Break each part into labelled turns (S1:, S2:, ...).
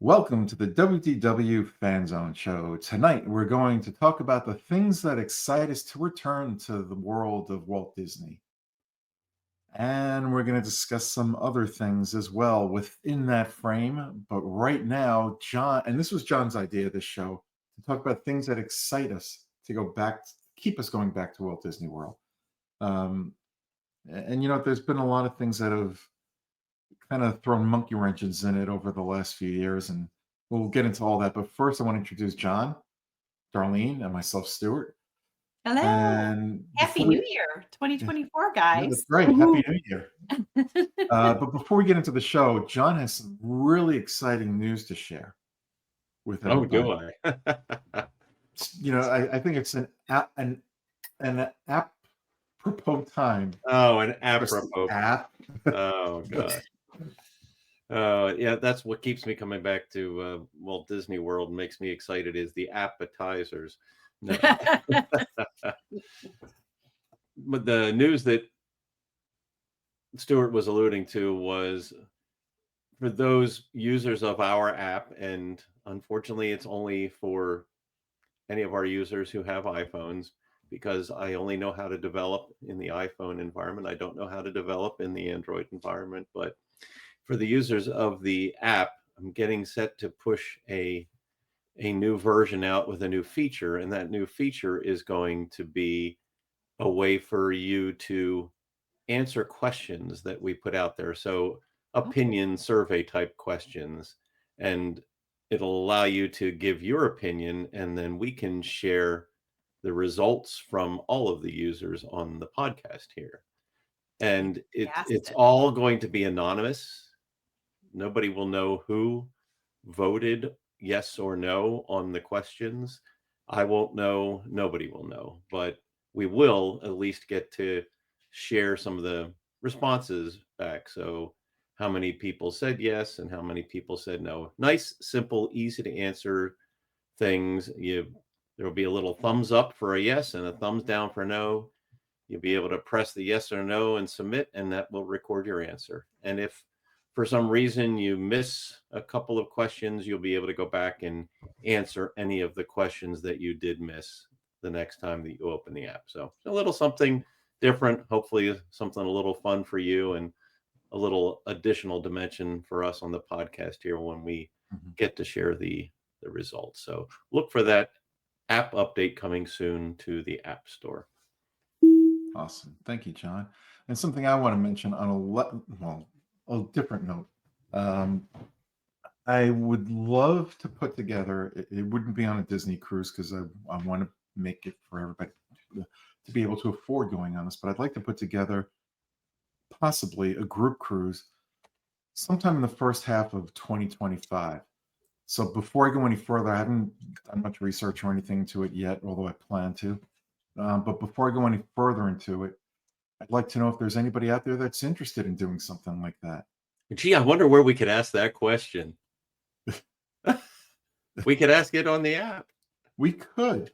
S1: Welcome to the WDW Fan Zone Show. Tonight, we're going to talk about the things that excite us to return to the world of Walt Disney. And we're going to discuss some other things as well within that frame. But right now, John, and this was John's idea, this show, to talk about things that excite us to go back, keep us going back to Walt Disney World. There's been a lot of things that have kind of thrown monkey wrenches in it over the last few years, and we'll get into all that. But first, I want to introduce John, Darlene, and myself, Stuart.
S2: Hello.
S1: And
S2: Happy New Year, 2024,
S1: yeah, that's
S2: guys.
S1: right. Happy New Year. But before we get into the show, John has some really exciting news to share with
S3: Oh,
S1: everybody.
S3: do I?
S1: I think it's an apropos time.
S3: Oh, an apropos.
S1: App.
S3: Oh, God. Yeah, that's what keeps me coming back to Walt Disney World and makes me excited is the appetizers. No. But the news that Stuart was alluding to was for those users of our app, and unfortunately, it's only for any of our users who have iPhones, because I only know how to develop in the iPhone environment. I don't know how to develop in the Android environment, but for the users of the app, I'm getting set to push a new version out with a new feature, and that new feature is going to be a way for you to answer questions that we put out there. So opinion survey type questions, and it'll allow you to give your opinion, and then we can share the results from all of the users on the podcast here. And it's all going to be anonymous. Nobody will know who voted yes or no on the questions. I won't know. Nobody will know. But we will at least get to share some of the responses back. So how many people said yes and how many people said no. Nice, simple, easy to answer things. There'll be a little thumbs up for a yes and a thumbs down for no. You'll be able to press the yes or no and submit, and that will record your answer. And if for some reason you miss a couple of questions, you'll be able to go back and answer any of the questions that you did miss the next time that you open the app. So a little something different, hopefully something a little fun for you and a little additional dimension for us on the podcast here when we get to share the results. So look for that app update coming soon to the App Store.
S1: Awesome. Thank you, John. And something I want to mention on a different note. I would love to put together, it wouldn't be on a Disney cruise because I want to make it for everybody to be able to afford going on this, but I'd like to put together possibly a group cruise sometime in the first half of 2025. So before I go any further, I haven't done much research or anything to it yet, although I plan to. But before I go any further into it, I'd like to know if there's anybody out there that's interested in doing something like that.
S3: Gee, I wonder where we could ask that question. We could ask it on the app.
S1: We could.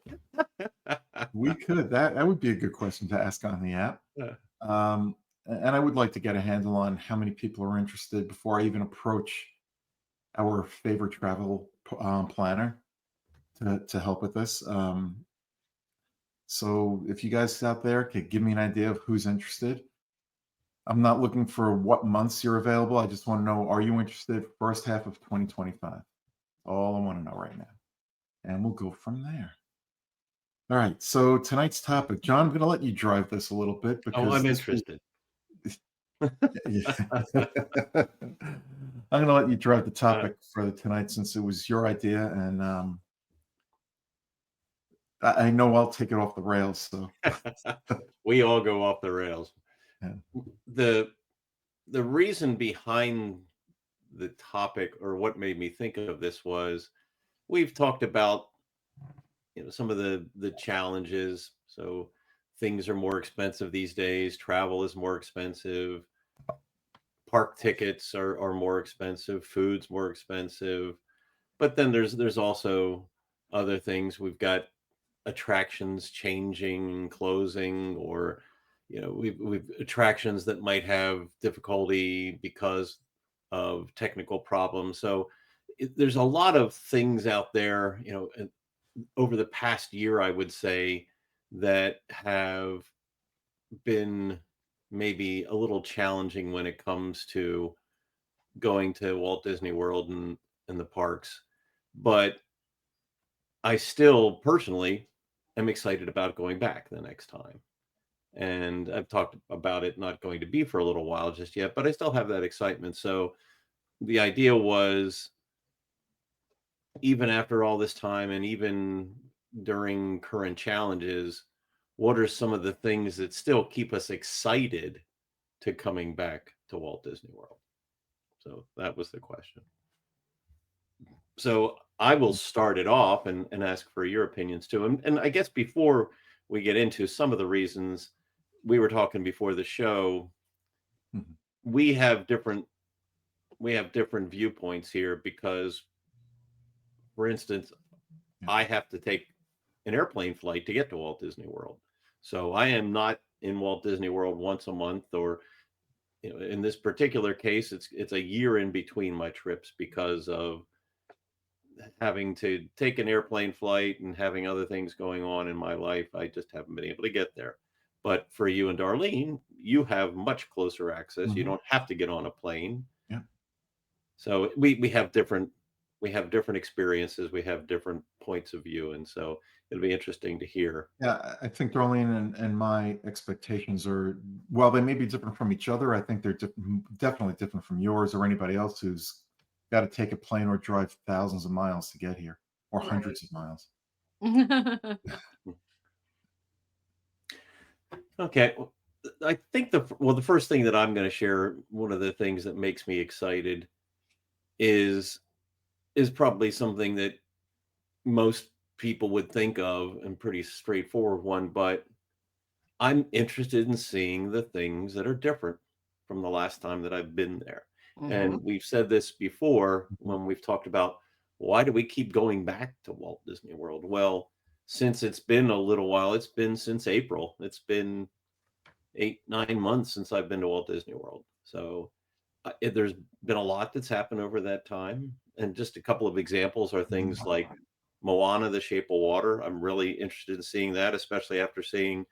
S1: That would be a good question to ask on the app. And I would like to get a handle on how many people are interested before I even approach our favorite travel planner to help with this. So if you guys out there could give me an idea of who's interested. I'm not looking for what months you're available. I just want to know, are you interested first half of 2025? All I want to know right now. And we'll go from there. All right. So tonight's topic, John, I'm going to let you drive this a little bit because
S3: I'm interested.
S1: I'm going to let you drive the topic for tonight since it was your idea, and I know I'll take it off the rails. So
S3: we all go off the rails.
S1: Yeah.
S3: The reason behind the topic, or what made me think of this, was we've talked about some of the challenges. So things are more expensive these days. Travel is more expensive. Park tickets are more expensive. Food's more expensive. But then there's also other things. We've got attractions changing, closing, or we've attractions that might have difficulty because of technical problems. So there's a lot of things out there, over the past year, I would say, that have been maybe a little challenging when it comes to going to Walt Disney World and the parks. But I still personally am excited about going back the next time. And I've talked about it not going to be for a little while just yet, but I still have that excitement. So the idea was, even after all this time and even during current challenges, what are some of the things that still keep us excited to coming back to Walt Disney World? So that was the question. So I will start it off and ask for your opinions too. And I guess before we get into some of the reasons, we were talking before the show,
S1: Mhm.
S3: we have different viewpoints here because, for instance,
S1: Yeah.
S3: I have to take an airplane flight to get to Walt Disney World. So I am not in Walt Disney World once a month, or in this particular case, it's a year in between my trips because of having to take an airplane flight and having other things going on in my life. I just haven't been able to get there. But for you and Darlene, you have much closer access. You
S1: Mhm.
S3: don't have to get on a plane.
S1: Yeah.
S3: So we have different experiences. We have different points of view, and so it'll be interesting to hear.
S1: Yeah, I think Darlene and my expectations are, while they may be different from each other, I think they're definitely different from yours or anybody else who's got to take a plane or drive thousands of miles to get here, or
S2: Right.
S1: hundreds of miles.
S3: Okay. I think the first thing that I'm going to share, one of the things that makes me excited is probably something that most people would think of, and pretty straightforward one, but I'm interested in seeing the things that are different from the last time that I've been there.
S2: Hmm.
S3: And we've said this before
S1: Mhm.
S3: when we've talked about, why do we keep going back to Walt Disney World? Well, since it's been a little while, it's been since April. It's been 8, 9 months since I've been to Walt Disney World. So there's been a lot that's happened over that time. And just a couple of examples are things like Moana, The Shape of Water. I'm really interested in seeing that, especially after seeing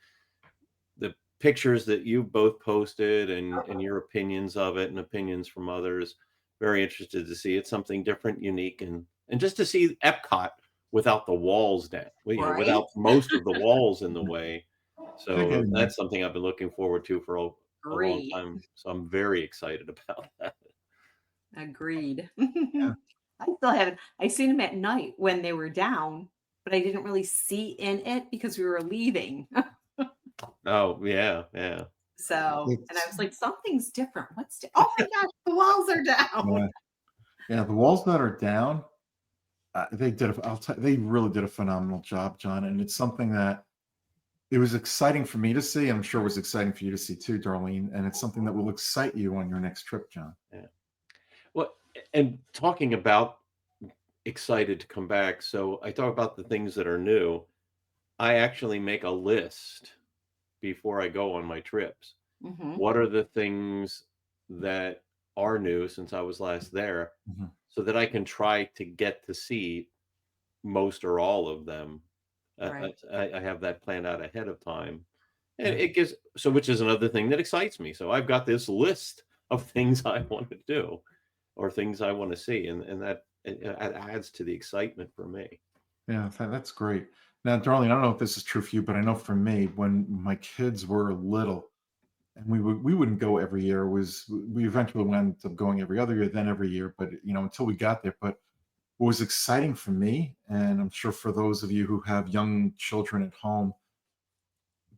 S3: the pictures that you both posted and your opinions of it and opinions from others. Very interested to see it, something different, unique, and just to see Epcot without the walls down,
S2: Right.
S3: without most of the walls in the way.
S1: They're
S3: So
S1: getting there.
S3: that's something I've been looking forward to for a long
S2: Agreed.
S3: time. So I'm very excited about that.
S2: Agreed.
S1: Yeah.
S2: I still haven't. I seen them at night when they were down, but I didn't really see in it because we were leaving.
S3: Oh yeah, yeah.
S2: And I
S1: It's
S2: was like, something's different. Oh my gosh, the walls are down.
S1: yeah, yeah. The walls that are down, they really did a phenomenal job, John. And it's something that it was exciting for me to see. I'm sure it was exciting for you to see too, Darlene. And it's something that will excite you on your next trip, John.
S3: Yeah. Well, and talking about excited to come back. So I talk about the things that are new. I actually make a list before I go on my trips.
S2: Hmm.
S3: What are the things that are new since I was last there,
S1: Mhm.
S3: so that I can try to get to see most or all of them.
S2: Right.
S3: I have that planned out ahead of time. And
S1: Yeah.
S3: it gives, so which is another thing that excites me. So I've got this list of things I want to do or things I want to see, and that it adds to the excitement for me.
S1: Yeah, that's great. Now, Darlene, I don't know if this is true for you, but I know for me, when my kids were little, and we wouldn't go every year. We eventually went up going every other year, then every year, but until we got there. But what was exciting for me, and I'm sure for those of you who have young children at home,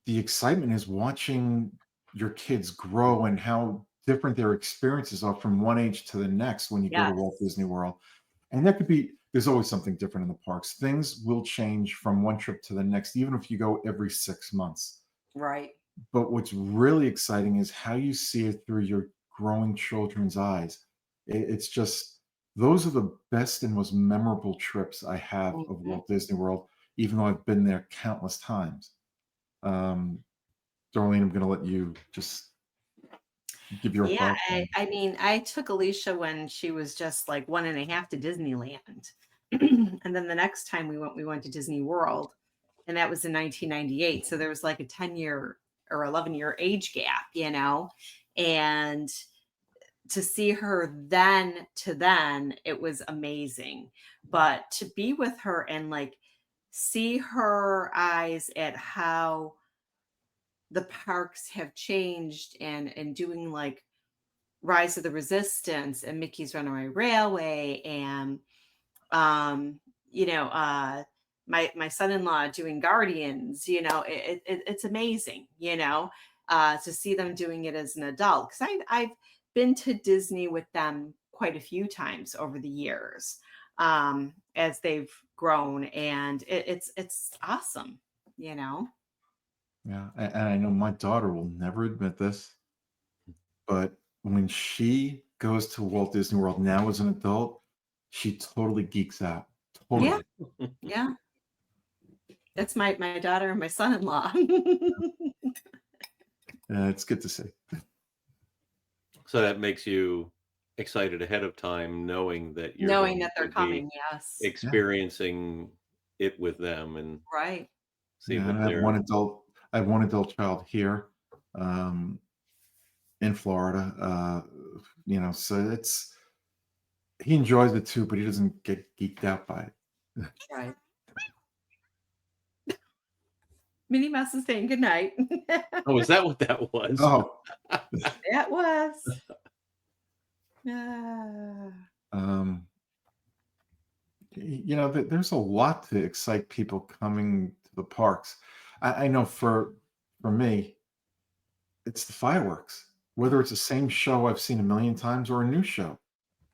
S1: the excitement is watching your kids grow and how different their experiences are from one age to the next when you go to Walt
S2: Yes.
S1: Disney World. And there's always something different in the parks. Things will change from one trip to the next, even if you go every 6 months.
S2: Right.
S1: But what's really exciting is how you see it through your growing children's eyes. It's just, those are the best and most memorable trips I have of
S2: Hmm.
S1: Walt Disney World, even though I've been there countless times. Um, Darlene, I'm going to let you just. Give your
S2: Yeah,
S1: thoughts on.
S2: I mean, I took Alicia when she was just like 1.5 to Disneyland. And then the next time we went to Disney World, and that was in 1998. So there was like a 10-year or 11-year age gap, and to see her then to then, it was amazing. But to be with her and like see her eyes at how the parks have changed and doing like Rise of the Resistance and Mickey's Runaway Railway and um you know my son-in-law doing Guardians, it's amazing, to see them doing it as an adult, because I've been to Disney with them quite a few times over the years, as they've grown, and it's awesome, you know.
S1: Yeah, and I know my daughter will never admit this, but when she goes to Walt Disney World now as an adult, she totally geeks out.
S2: Yeah,
S1: Totally.
S2: yeah, that's my daughter and my son-in-law.
S1: It's good to see.
S3: So that makes you excited ahead of time, knowing that you're
S2: Knowing
S3: going
S2: that they're
S3: to be
S2: coming, yes.
S1: Yeah.
S3: experiencing it with them and
S2: Right.
S3: see
S1: Yeah,
S3: what
S1: and
S3: they're.
S1: I have one adult child here, um, in Florida. So he enjoys it too, but he doesn't get geeked out by it.
S2: Right. Minnie Mouse is saying good night.
S3: Oh, is that what that was?
S1: Oh,
S2: That was. Ah.
S1: um, there's a lot to excite people coming to the parks. I know for me, it's the fireworks. Whether it's the same show I've seen a million times or a new show,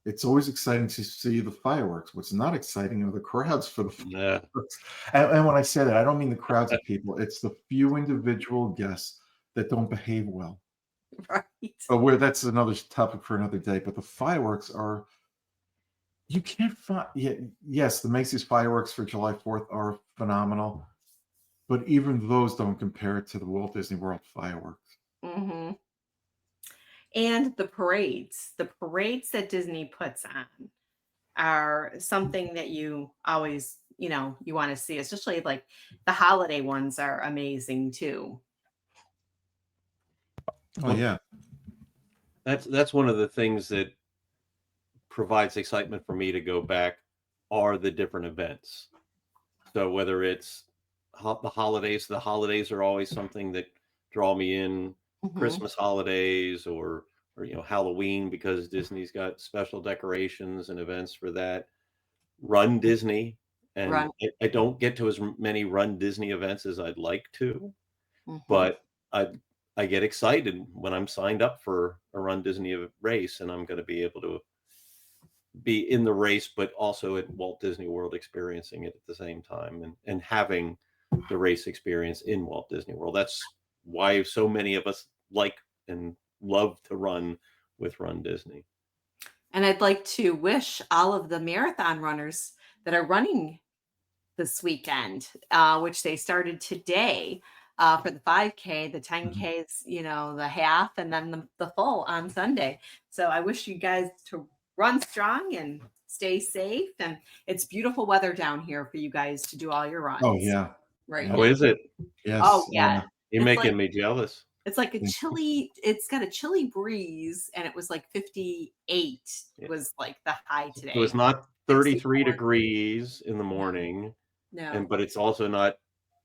S1: it's always exciting to see the fireworks. What's not exciting are the crowds for the
S3: Yeah.
S1: fireworks. And when I say that, I don't mean the crowds of people. It's the few individual guests that don't behave well.
S2: Right.
S1: But where that's another topic for another day. But the fireworks are you can't find. Yeah, yes, the Macy's fireworks for July 4th are phenomenal, but even those don't compare to the Walt Disney World fireworks.
S2: Hmm. And the parades that Disney puts on are something that you always, you want to see, especially like the holiday ones are amazing too.
S1: Oh
S3: Well,
S1: yeah.
S3: that's one of the things that provides excitement for me to go back are the different events. So whether it's the holidays are always something that draw me in.
S2: Hmm.
S3: Christmas holidays or Halloween because Disney's got special decorations and events for that. Run Disney, and
S2: Run.
S3: I don't get to as many Run Disney events as I'd like to,
S2: Hmm.
S3: but I get excited when I'm signed up for a Run Disney race, and I'm going to be able to be in the race, but also at Walt Disney World experiencing it at the same time and having the race experience in Walt Disney World. That's why so many of us like and love to run with Run Disney.
S2: And I'd like to wish all of the marathon runners that are running this weekend, which they started today, for the 5K, the
S1: Mhm.
S2: 10Ks, the half, and then the full on Sunday. So I wish you guys to run strong and stay safe. And it's beautiful weather down here for you guys to do all your
S1: Oh
S2: runs
S1: yeah.
S2: right
S1: Yeah.
S3: Oh,
S2: now.
S3: is it?
S2: Oh,
S1: Yes.
S2: yeah.
S3: You're
S2: It's like
S3: making me jealous.
S2: it's like a
S1: Yeah.
S2: chilly, it's got a chilly breeze, and it was like 58
S3: Yeah.
S2: was like the high
S3: So it's
S2: today.
S3: not 33
S2: 64.
S3: degrees in the
S2: No,
S3: morning,
S2: no.
S3: but it's also not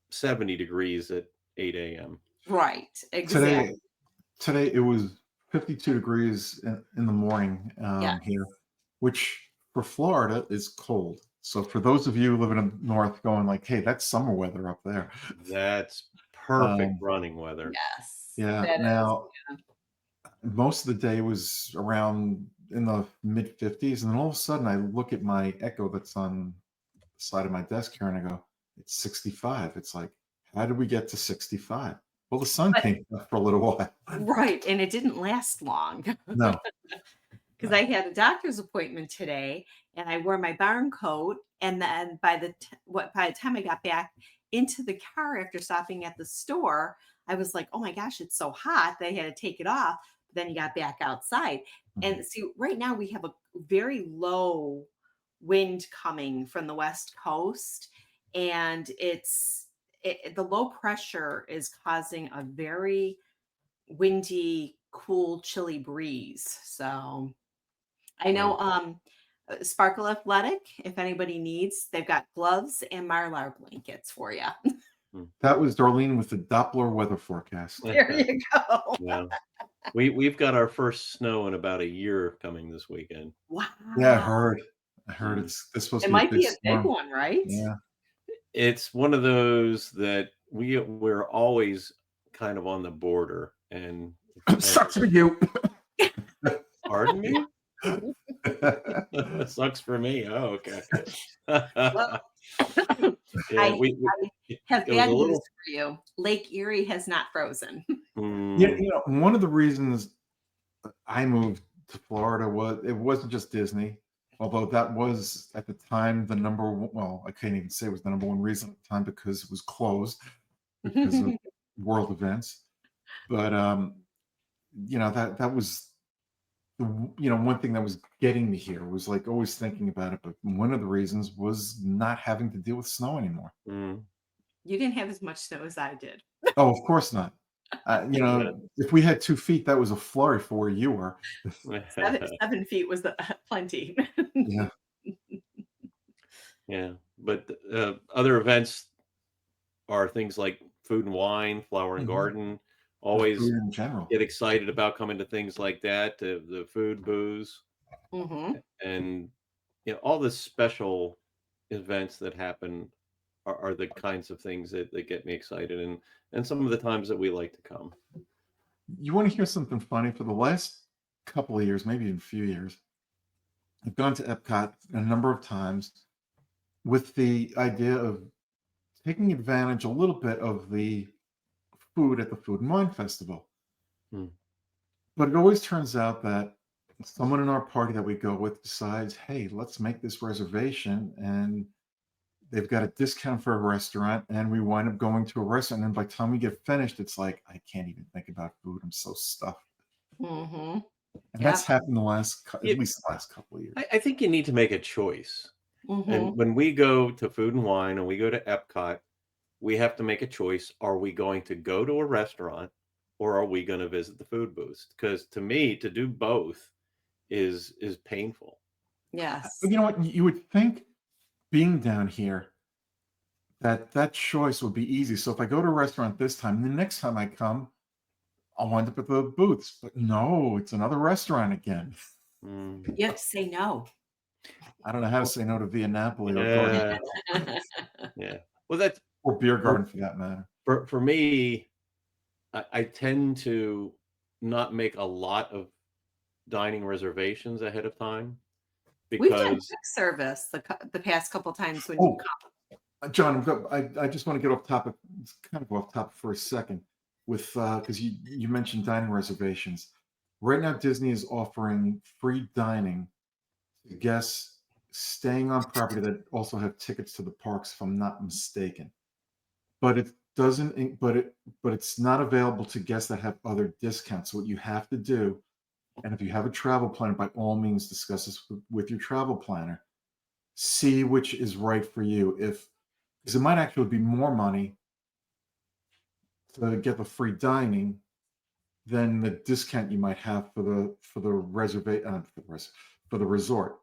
S3: 70 degrees at 8 a.m.
S2: Right.
S1: Today
S2: Exactly.
S1: today it was 52 degrees in the morning,
S2: Yeah.
S1: here, which for Florida is cold. So for those of you living in north going like, hey, that's summer weather up there.
S3: That's perfect
S1: Um,
S3: running weather.
S2: Yes.
S1: yeah.
S2: That is.
S1: Now most of the day was around in the mid 50s, and then all of a sudden I look at my Echo that's on the side of my desk here and I go, it's 65. It's like, how did we get to 65? Well, the sun
S2: But
S1: came up for a little while.
S2: right, and it didn't last long
S1: No,
S2: because I
S1: no.
S2: had a doctor's appointment today, and I wore my barn coat, and then by the time I got back into the car after stopping at the store, I was like, "Oh my gosh, it's so hot." They had to take it off. then you got back outside.
S1: Mhm.
S2: And see, right now we have a very low wind coming from the West Coast, and the low pressure is causing a very windy, cool, chilly breeze. So I know Sparkle Athletic, if anybody needs, they've got gloves and Mylar blankets for you.
S1: That was Darlene with the Doppler weather forecast.
S2: There you go.
S3: Yeah. We've got our first snow in about a year coming this weekend.
S2: Wow.
S1: Yeah, I heard. It's supposed
S2: It
S1: to be a
S2: might
S1: big
S2: be a big
S1: storm.
S2: one, right?
S1: Yeah.
S3: It's one of those that we're always kind of on the border, and
S1: Sucks for you.
S3: pardon me. Sucks for me. Oh, okay.
S2: Well,
S3: Yeah,
S2: I have
S3: it was
S2: bad
S3: a
S2: news
S3: little.
S2: for you. Lake Erie has not frozen.
S1: Yeah,
S3: Mm,
S1: one of the reasons I moved to Florida wasn't just Disney, although that was at the time the number one, well, I can't even say it was the number one reason at the time because it was closed because of world events. But that was one thing that was getting me here was like always thinking about it. But one of the reasons was not having to deal with snow anymore.
S3: mm.
S2: You didn't have as much snow as I did.
S1: Oh, of course not. If we had 2 feet, that was a flurry for where you were.
S2: 7 feet was plenty.
S1: Yeah.
S3: Yeah, but other events are things like Food and Wine, Flower and
S1: Mhm.
S3: Garden.
S1: Or
S3: Always
S1: food in general.
S3: get excited about coming to things like that, the food, booze,
S2: Hmm.
S3: and all the special events that happen are the kinds of things that get me excited, and some of the times that we like to come.
S1: You want to hear something funny? For the last couple of years, maybe even a few years, I've gone to Epcot a number of times with the idea of taking advantage a little bit of the food at the Food and Wine Festival.
S3: Hmm.
S1: But it always turns out that someone in our party that we go with decides, hey, let's make this reservation. And they've got a discount for a restaurant. And we wind up going to a restaurant. And by the time we get finished, it's like, I can't even think about food. I'm so stuffed.
S2: Hmm.
S1: And
S2: Yeah.
S1: that's happened at
S3: Yeah.
S1: least the last couple of years.
S3: I think you need to make a choice.
S2: Hmm.
S3: And when we go to Food and Wine and we go to Epcot, we have to make a choice. Are we going to go to a restaurant or are we going to visit the food booth? Because to me, to do both is painful.
S2: Yes.
S1: But you know what? You would think being down here that choice would be easy. So if I go to a restaurant this time, the next time I come, I'll wind up at the booths. But no, it's another restaurant again.
S3: Mm.
S2: You have to say no.
S1: I don't know how to say no to Via Napoli or
S3: Yeah. Yeah. Well, that's
S1: or Beer Garden for that matter.
S3: for me. I tend to not make a lot of dining reservations ahead of time
S2: We've done
S3: because
S2: quick service the past couple times when
S1: Oh,
S2: you come.
S1: John, I just want to get off topic, kind of off topic for a second, with because you mentioned dining reservations. Right now, Disney is offering free dining to guests staying on property that also have tickets to the parks, if I'm not mistaken. But it doesn't, but it's not available to guests that have other discounts. So what you have to do, and if you have a travel planner, by all means discuss this with your travel planner. See which is right for you. Because it might actually be more money to get the free dining than the discount you might have for the reservation for the resort.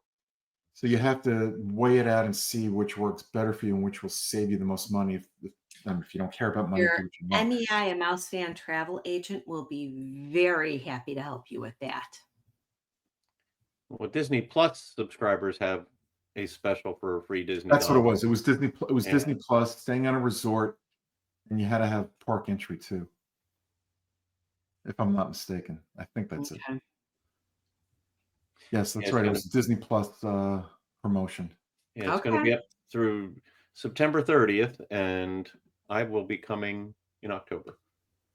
S1: So you have to weigh it out and see which works better for you and which will save you the most money. If you don't care about money,
S2: Your
S1: do what you want.
S2: NEI, a Mouse Fan travel agent, will be very happy to help you with that.
S3: well, Disney Plus subscribers have a special for free Disney.
S1: That's what it
S3: dining.
S1: was. It was Disney. It was
S3: Yeah.
S1: Disney Plus, staying on a resort, and you had to have park entry too. If I'm not mistaken, I think that's it.
S2: Okay.
S1: Yes, that's
S3: it's
S1: right. It
S3: gonna-
S1: was Disney Plus promotion.
S3: Yeah, it's going to
S2: Okay.
S3: be up through September 30th, and I will be coming in October.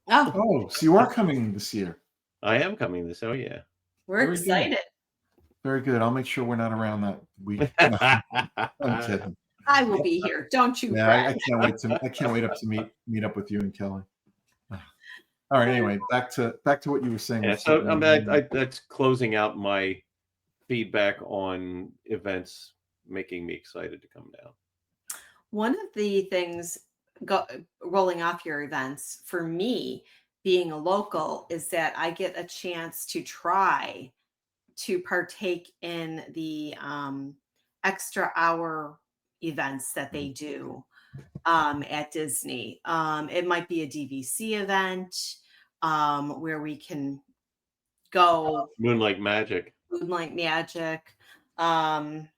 S2: Oh,
S1: Oh, so you are coming this year.
S3: I am coming this. Oh yeah.
S2: we're
S1: Very good.
S2: excited.
S1: Very good. I'll make sure we're not around that week. No, I'm kidding.
S2: I will be here. Don't you
S1: Yeah,
S2: fret.
S1: I can't wait up to meet up with you and Kelly. All right. Anyway, back to what you were saying
S3: Yeah,
S1: with
S3: so
S1: food.
S3: that's closing out my feedback on events making me excited to come down.
S2: One of the things go, rolling off your events for me being a local is that I get a chance to try to partake in the extra hour events that they do at Disney. It might be a DVC event where we can go
S3: Moonlight Magic.
S2: Moonlight Magic. Um,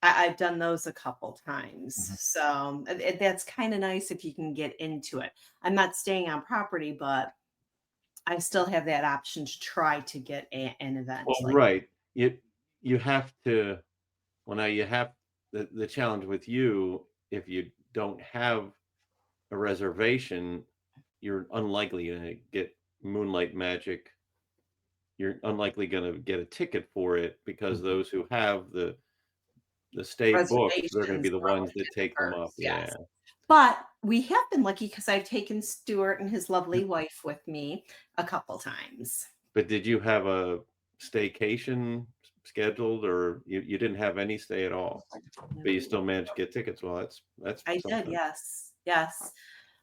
S2: I've done those a couple times.
S1: Mhm.
S2: So that's kind of nice if you can get into it. I'm not staying on property, but I still have that option to try to get an event
S3: Well,
S2: like.
S3: right. You have to. Well, now you have the challenge with you. If you don't have a reservation, you're unlikely to get Moonlight Magic. You're unlikely going to get a ticket for it because
S1: Mhm.
S3: those who have the stay booked, they're going to be
S2: Reservations
S3: the
S2: are
S3: ones
S2: always
S3: that
S2: at the
S3: take them up.
S2: first,
S3: Yeah.
S2: yes. But we have been lucky because I've taken Stuart and his lovely
S1: Yep.
S2: wife with me a couple times.
S3: But did you have a staycation scheduled, or you didn't have any stay at all? But you
S2: No.
S3: still managed to get tickets. Well, that's
S2: I did,
S3: something.
S2: yes, yes.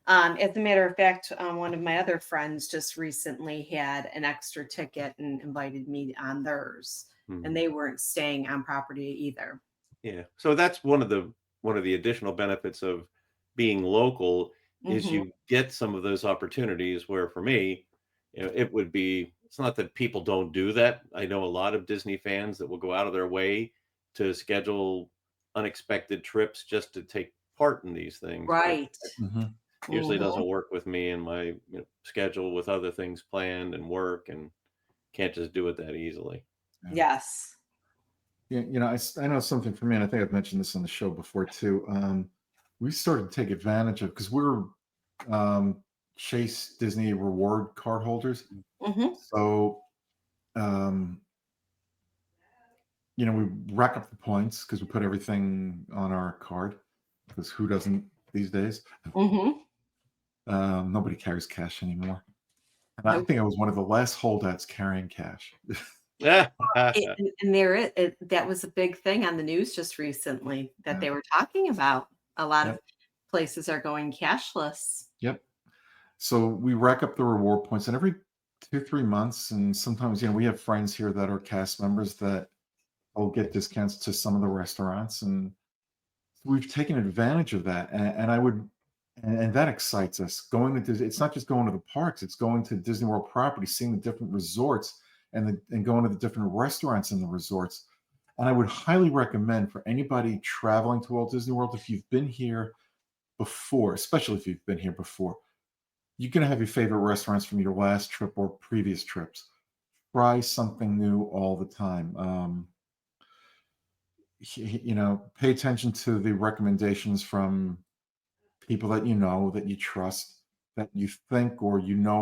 S2: As a matter of fact, one of my other friends just recently had an extra ticket and invited me on theirs, and
S3: Mhm.
S2: they weren't staying on property either.
S3: Yeah. So that's one of the additional benefits of being local is
S2: Hmm.
S3: you get some of those opportunities where for me, it would be it's not that people don't do that. I know a lot of Disney fans that will go out of their way to schedule unexpected trips just to take part in these things, but
S2: Right.
S1: Mhm.
S3: usually
S2: Hmm.
S3: doesn't work with me and my schedule with other things planned and work and can't just do it that easily.
S1: Yeah.
S2: Yes.
S1: Yeah, I know something for me, and I think I've mentioned this on the show before too. We started to take advantage of because we're um, Chase Disney reward card holders.
S2: Hmm.
S1: So, um, we rack up the points because we put everything on our card. Because who doesn't these days?
S2: Hmm.
S1: Nobody carries cash anymore. And I
S2: Nope.
S1: think I was one of the last holdouts carrying cash.
S2: And there that was a big thing on the news just recently that
S1: Yeah.
S2: they were talking about. A lot of
S1: Yep.
S2: places are going cashless.
S1: Yep. So we rack up the reward points, and every 2, 3 months, and sometimes we have friends here that are cast members that will get discounts to some of the restaurants, and we've taken advantage of that. And I would, and that excites us. Going to Disney, it's not just going to the parks; it's going to Disney World property, seeing the different resorts, and going to the different restaurants in the resorts. And I would highly recommend for anybody traveling to Walt Disney World, if you've been here before, especially if you've been here before, you're going to have your favorite restaurants from your last trip or previous trips. Try something new all the time. Pay attention to the recommendations from people that you trust, that you think or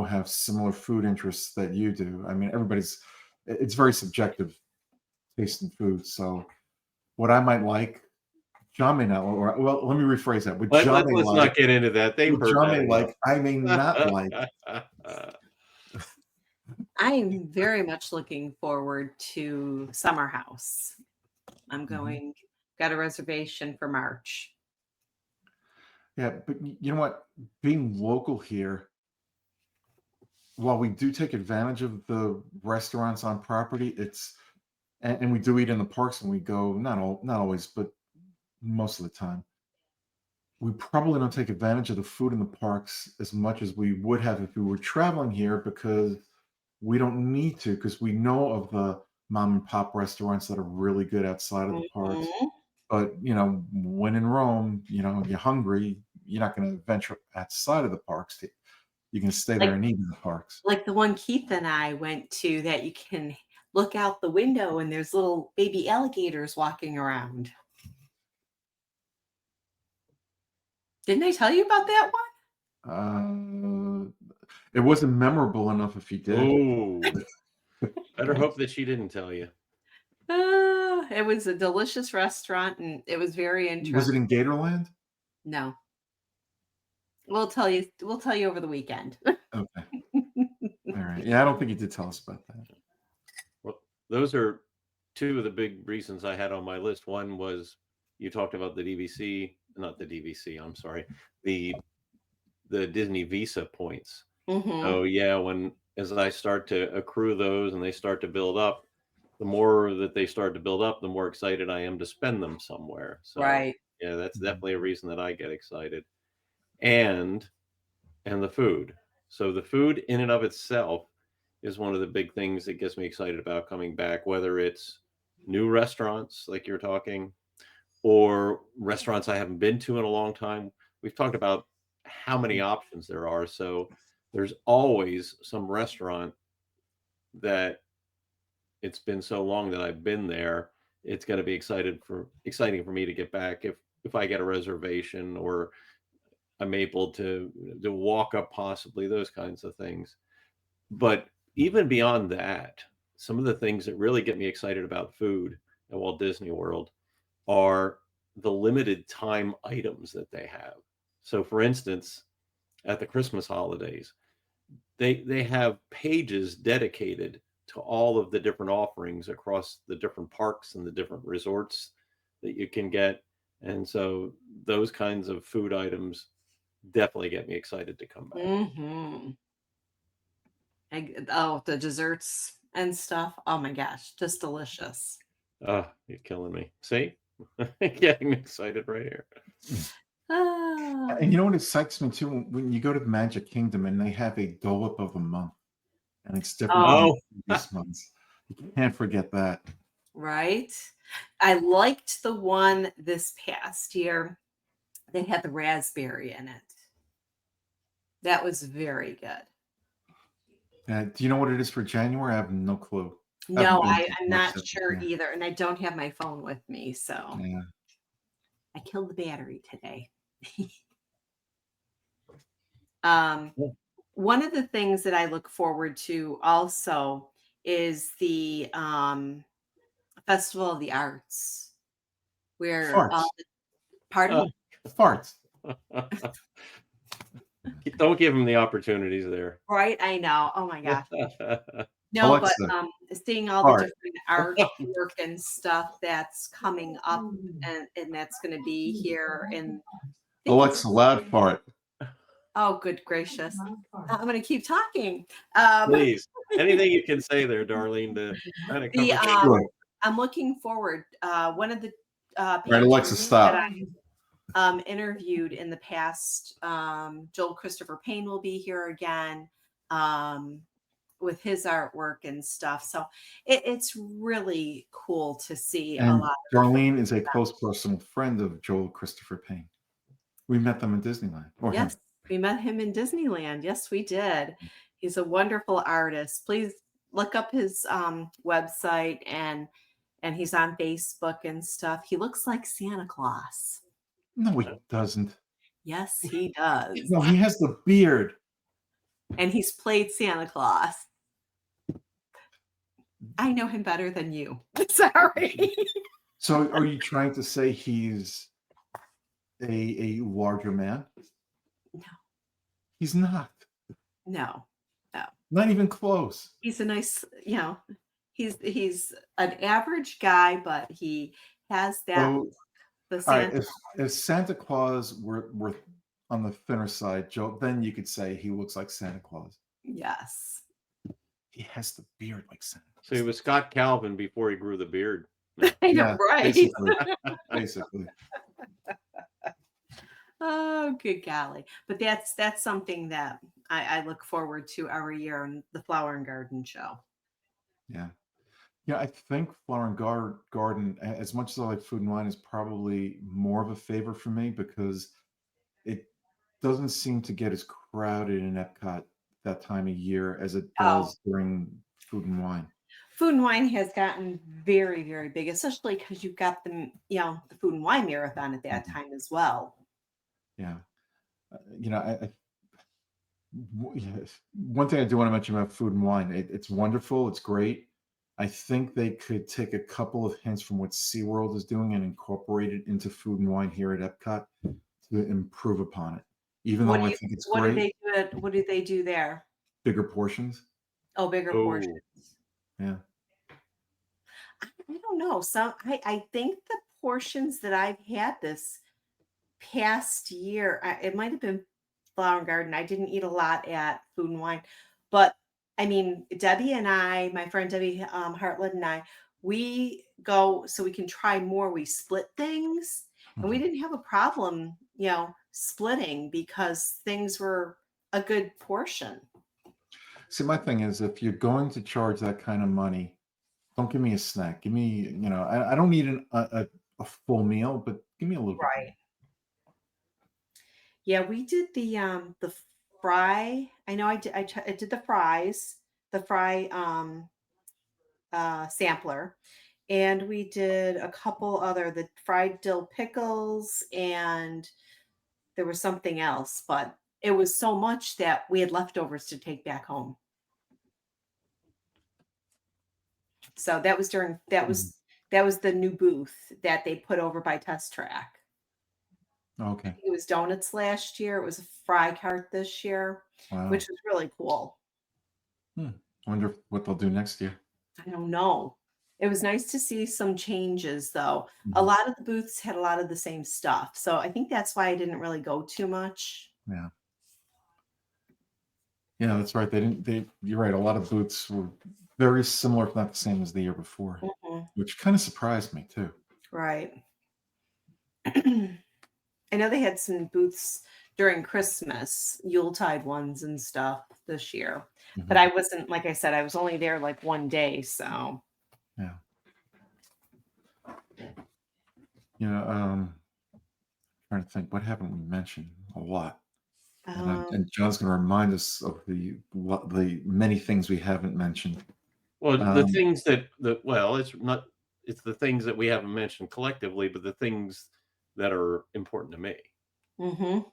S1: have similar food interests that you do. I mean, it's very subjective taste in food. So what I might like, John may not, or well, let me rephrase that. What John may
S3: Let's
S1: like,
S3: not get into that. They've
S1: what
S3: heard
S1: John
S3: that
S1: may
S3: enough.
S1: like, I may not like.
S2: I am very much looking forward to Summer House. I'm
S1: Mhm.
S2: going, got a reservation for March.
S1: Yeah, but you know what? Being local here, while we do take advantage of the restaurants on property, and we do eat in the parks when we go, not always, but most of the time. We probably don't take advantage of the food in the parks as much as we would have if we were traveling here because we don't need to, because we know of the mom and pop restaurants that are really good outside of the parks.
S2: Mhm.
S1: But when in Rome, you're hungry, you're not going to venture outside of the parks. You're going to stay there
S2: Like
S1: and eat in the parks.
S2: like the one Keith and I went to that you can look out the window and there's little baby alligators walking around. Didn't I tell you about that
S1: Uh, it wasn't memorable enough if you did.
S3: Oh, better hope that she didn't tell you.
S2: one? It was a delicious restaurant and it was very
S1: Was
S2: interesting.
S1: it in Gatorland?
S2: No. We'll tell you over the weekend.
S1: Okay. right. Yeah, I don't think you did tell us about that.
S3: Well, those are two of the big reasons I had on my list. One was you talked about the DVC, not the DVC, I'm sorry, the Disney Visa points.
S2: Mm-hmm.
S3: So yeah, when as I start to accrue those and they start to build up, the more that they start to build up, the more excited I am to spend them somewhere. So
S2: Right.
S3: yeah, that's definitely a reason that I get excited. And the food. So the food in and of itself is one of the big things that gets me excited about coming back, whether it's new restaurants like you're talking, or restaurants I haven't been to in a long time. We've talked about how many options there are. So there's always some restaurant that it's been so long that I've been there. It's going to be exciting for me to get back if I get a reservation or I'm able to walk up possibly those kinds of things. But even beyond that, some of the things that really get me excited about food at Walt Disney World are the limited time items that they have. So for instance, at the Christmas holidays, they have pages dedicated to all of the different offerings across the different parks and the different resorts that you can get. And so those kinds of food items definitely get me excited to come back.
S2: Mm-hmm. Oh, the desserts and stuff. Oh my gosh, just delicious.
S3: Ah, you're killing me. See? Getting excited right here.
S2: Ah.
S1: And you know what excites me too? When you go to the Magic Kingdom and they have a dole-up of a month, and it's different than
S3: Oh,
S1: these months. You can't forget that.
S2: Right. I liked the one this past year. They had the raspberry in it. That was very good.
S1: Do you know what it is for January? I have no clue.
S2: No,
S1: Haven't been to
S2: I'm
S1: the
S2: not
S1: website.
S2: sure
S1: Yeah.
S2: either. And I don't have my phone with me. So
S1: Yeah.
S2: I killed the battery today.
S3: Yeah.
S2: One of the things that I look forward to also is the Festival of the Arts, where
S1: Farts.
S2: pardon?
S3: Uh,
S1: Farts.
S3: don't give them the opportunities there.
S2: Right, I know. Oh my gosh. No, but
S1: Alexa,
S2: seeing all the
S1: fart.
S2: different artwork and stuff that's coming up, and that's going to be here in. I think it's,
S1: Alexa, loud fart.
S2: oh, good gracious! I'm going to keep talking.
S3: Please, anything you can say there, Darlene, to kind of
S2: the
S3: cover things.
S1: Sure.
S2: I'm looking forward. One of the
S1: Right, Alexa,
S2: patrons
S1: stop.
S2: that I interviewed in the past, Joel Christopher Payne will be here again. With his artwork and stuff. So it's really cool to see a
S1: And
S2: lot of
S1: Darlene is a close personal friend of Joel Christopher Payne. We met them in Disneyland. Or him.
S2: yes, we met him in Disneyland. Yes, we did. He's a wonderful artist. Please look up his website and he's on Facebook and stuff. He looks like Santa Claus.
S1: No, he doesn't.
S2: Yes, he does.
S1: No, he has the beard.
S2: And he's played Santa Claus. I know him better than you. Sorry.
S1: So are you trying to say he's a larger man?
S2: No.
S1: He's not.
S2: No.
S1: Not even close.
S2: He's a nice, he's an average guy, but he has that
S1: So,
S2: the
S1: all right,
S2: Santa.
S1: if Santa Claus were on the thinner side, Joe, then you could say he looks like Santa Claus.
S2: Yes.
S1: He has the beard like Santa.
S3: So he was Scott Calvin before he grew the beard.
S2: I know,
S1: Yeah,
S2: right?
S1: basically.
S2: Oh, good golly. But that's something that I look forward to every year in the Flower and Garden Show.
S1: Yeah. Yeah, I think Flower and Garden, as much as I like Food and Wine, is probably more of a favor for me because it doesn't seem to get as crowded in Epcot that time of year as it
S2: Oh.
S1: does during Food and Wine.
S2: Food and Wine has gotten very, very big, especially because you've got the Food and Wine Marathon at that time as well.
S1: Yeah. One thing I do want to mention about Food and Wine, it's wonderful. It's great. I think they could take a couple of hints from what SeaWorld is doing and incorporate it into Food and Wine here at Epcot to improve upon it. Even though I think it's
S2: What
S1: great,
S2: do they do? What do they do there?
S1: bigger portions.
S2: Oh, bigger
S3: Oh,
S2: portions.
S1: Yeah.
S2: I don't know. I think the portions that I've had this past year, it might have been Flower and Garden. I didn't eat a lot at Food and Wine, but I mean, Debbie and I, my friend Debbie Hartland and I, we go so we can try more. We split things, and we
S1: Mhm.
S2: didn't have a problem, splitting because things were a good portion.
S1: See, my thing is, if you're going to charge that kind of money, don't give me a snack. Give me, I don't need a full meal, but give me a little bit more.
S2: Right. Yeah, we did the fry. I know I did the fries, the fry sampler, and we did a couple other the fried dill pickles, and there was something else, but it was so much that we had leftovers to take back home. So that was during
S1: Mhm.
S2: that was the new booth that they put over by Test Track. I
S1: Okay.
S2: think it was donuts last year. It was a fry cart this year, which
S1: Wow.
S2: was really cool.
S1: Hmm. I wonder what they'll do next year.
S2: I don't know. It was nice to see some changes, though. A
S1: Mhm.
S2: lot of the booths had a lot of the same stuff. So I think that's why I didn't really go too much.
S1: Yeah. Yeah, that's right. They didn't. You're right. A lot of booths were very similar, if not the same as the year before,
S2: Mhm.
S1: which kind of surprised me too.
S2: Right. I know they had some booths during Christmas, Yuletide ones and stuff this year. But
S1: Mhm.
S2: I wasn't, like I said, I was only there like one day. So,
S1: Yeah. You know, trying to think, what haven't we mentioned? A lot.
S2: um,
S1: And John's going to remind us of the many things we haven't mentioned.
S3: well, the
S1: Um,
S3: things that well, it's not it's the things that we haven't mentioned collectively, but the things that are important to me.
S2: mhm.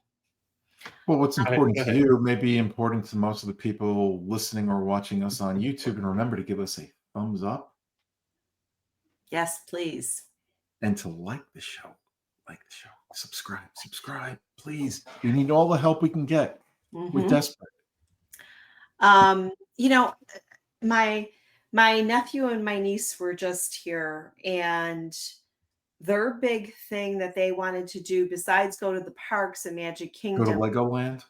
S1: well, what's important
S3: Go
S1: to
S3: ahead.
S1: you may be important to most of the people listening or watching us on YouTube. And remember to give us a thumbs up
S2: Yes, please.
S1: and to like the show. Like the show. Subscribe, please. We need all the help we can get. We're
S2: Mhm.
S1: desperate.
S2: Um, you know, my my nephew and my niece were just here, and their big thing that they wanted to do besides go to the parks in Magic
S1: Go to
S2: Kingdom,
S1: Legoland.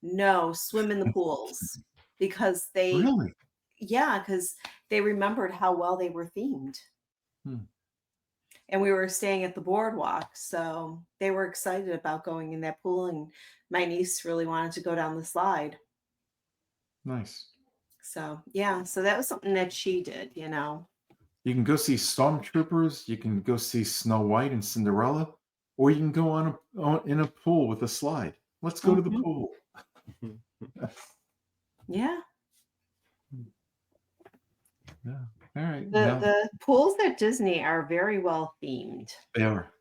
S2: no, swim in the pools because they
S1: Really?
S2: yeah, because they remembered how well they were themed.
S1: Hmm,
S2: And we were staying at the boardwalk, so they were excited about going in that pool, and my niece really wanted to go down the slide.
S1: nice.
S2: So, yeah, so that was something that she did.
S1: You can go see Stormtroopers. You can go see Snow White and Cinderella, or you can go in a pool with a slide. Let's go to the
S2: Mhm.
S1: pool.
S2: Yeah.
S1: Yeah. All right.
S2: The
S1: Well,
S2: the pools at Disney are very well themed.
S1: they are.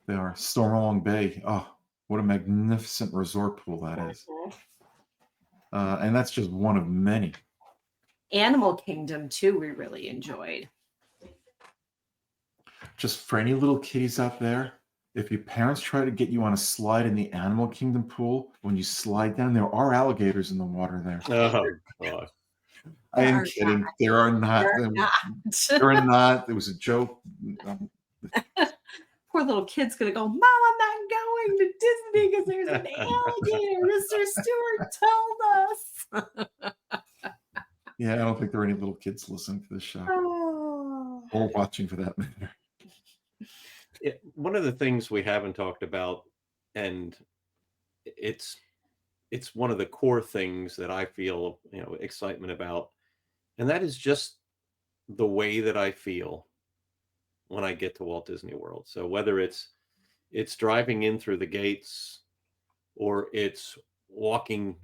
S1: They are. Stormalong Bay. Oh, what a magnificent resort pool that is.
S2: Mhm.
S1: And that's just one of many.
S2: Animal Kingdom too, we really enjoyed.
S1: Just for any little kitties out there, if your parents try to get you on a slide in the Animal Kingdom pool, when you slide down, there are alligators in the water there.
S3: Oh God.
S1: I
S2: There
S1: am
S2: are not.
S1: kidding. There are not.
S2: There are
S1: There are
S2: not.
S1: not. It was a joke. Um,
S2: Poor little kid's gonna go, Mom, I'm not going to Disney because there's an alligator. Mr. Stewart told us.
S1: yeah, I don't think there are any little kids listening to the show
S2: Oh.
S1: or watching for that matter.
S3: One of the things we haven't talked about, and it's it's one of the core things that I feel, excitement about, and that is just the way that I feel when I get to Walt Disney World. So whether it's driving in through the gates or it's walking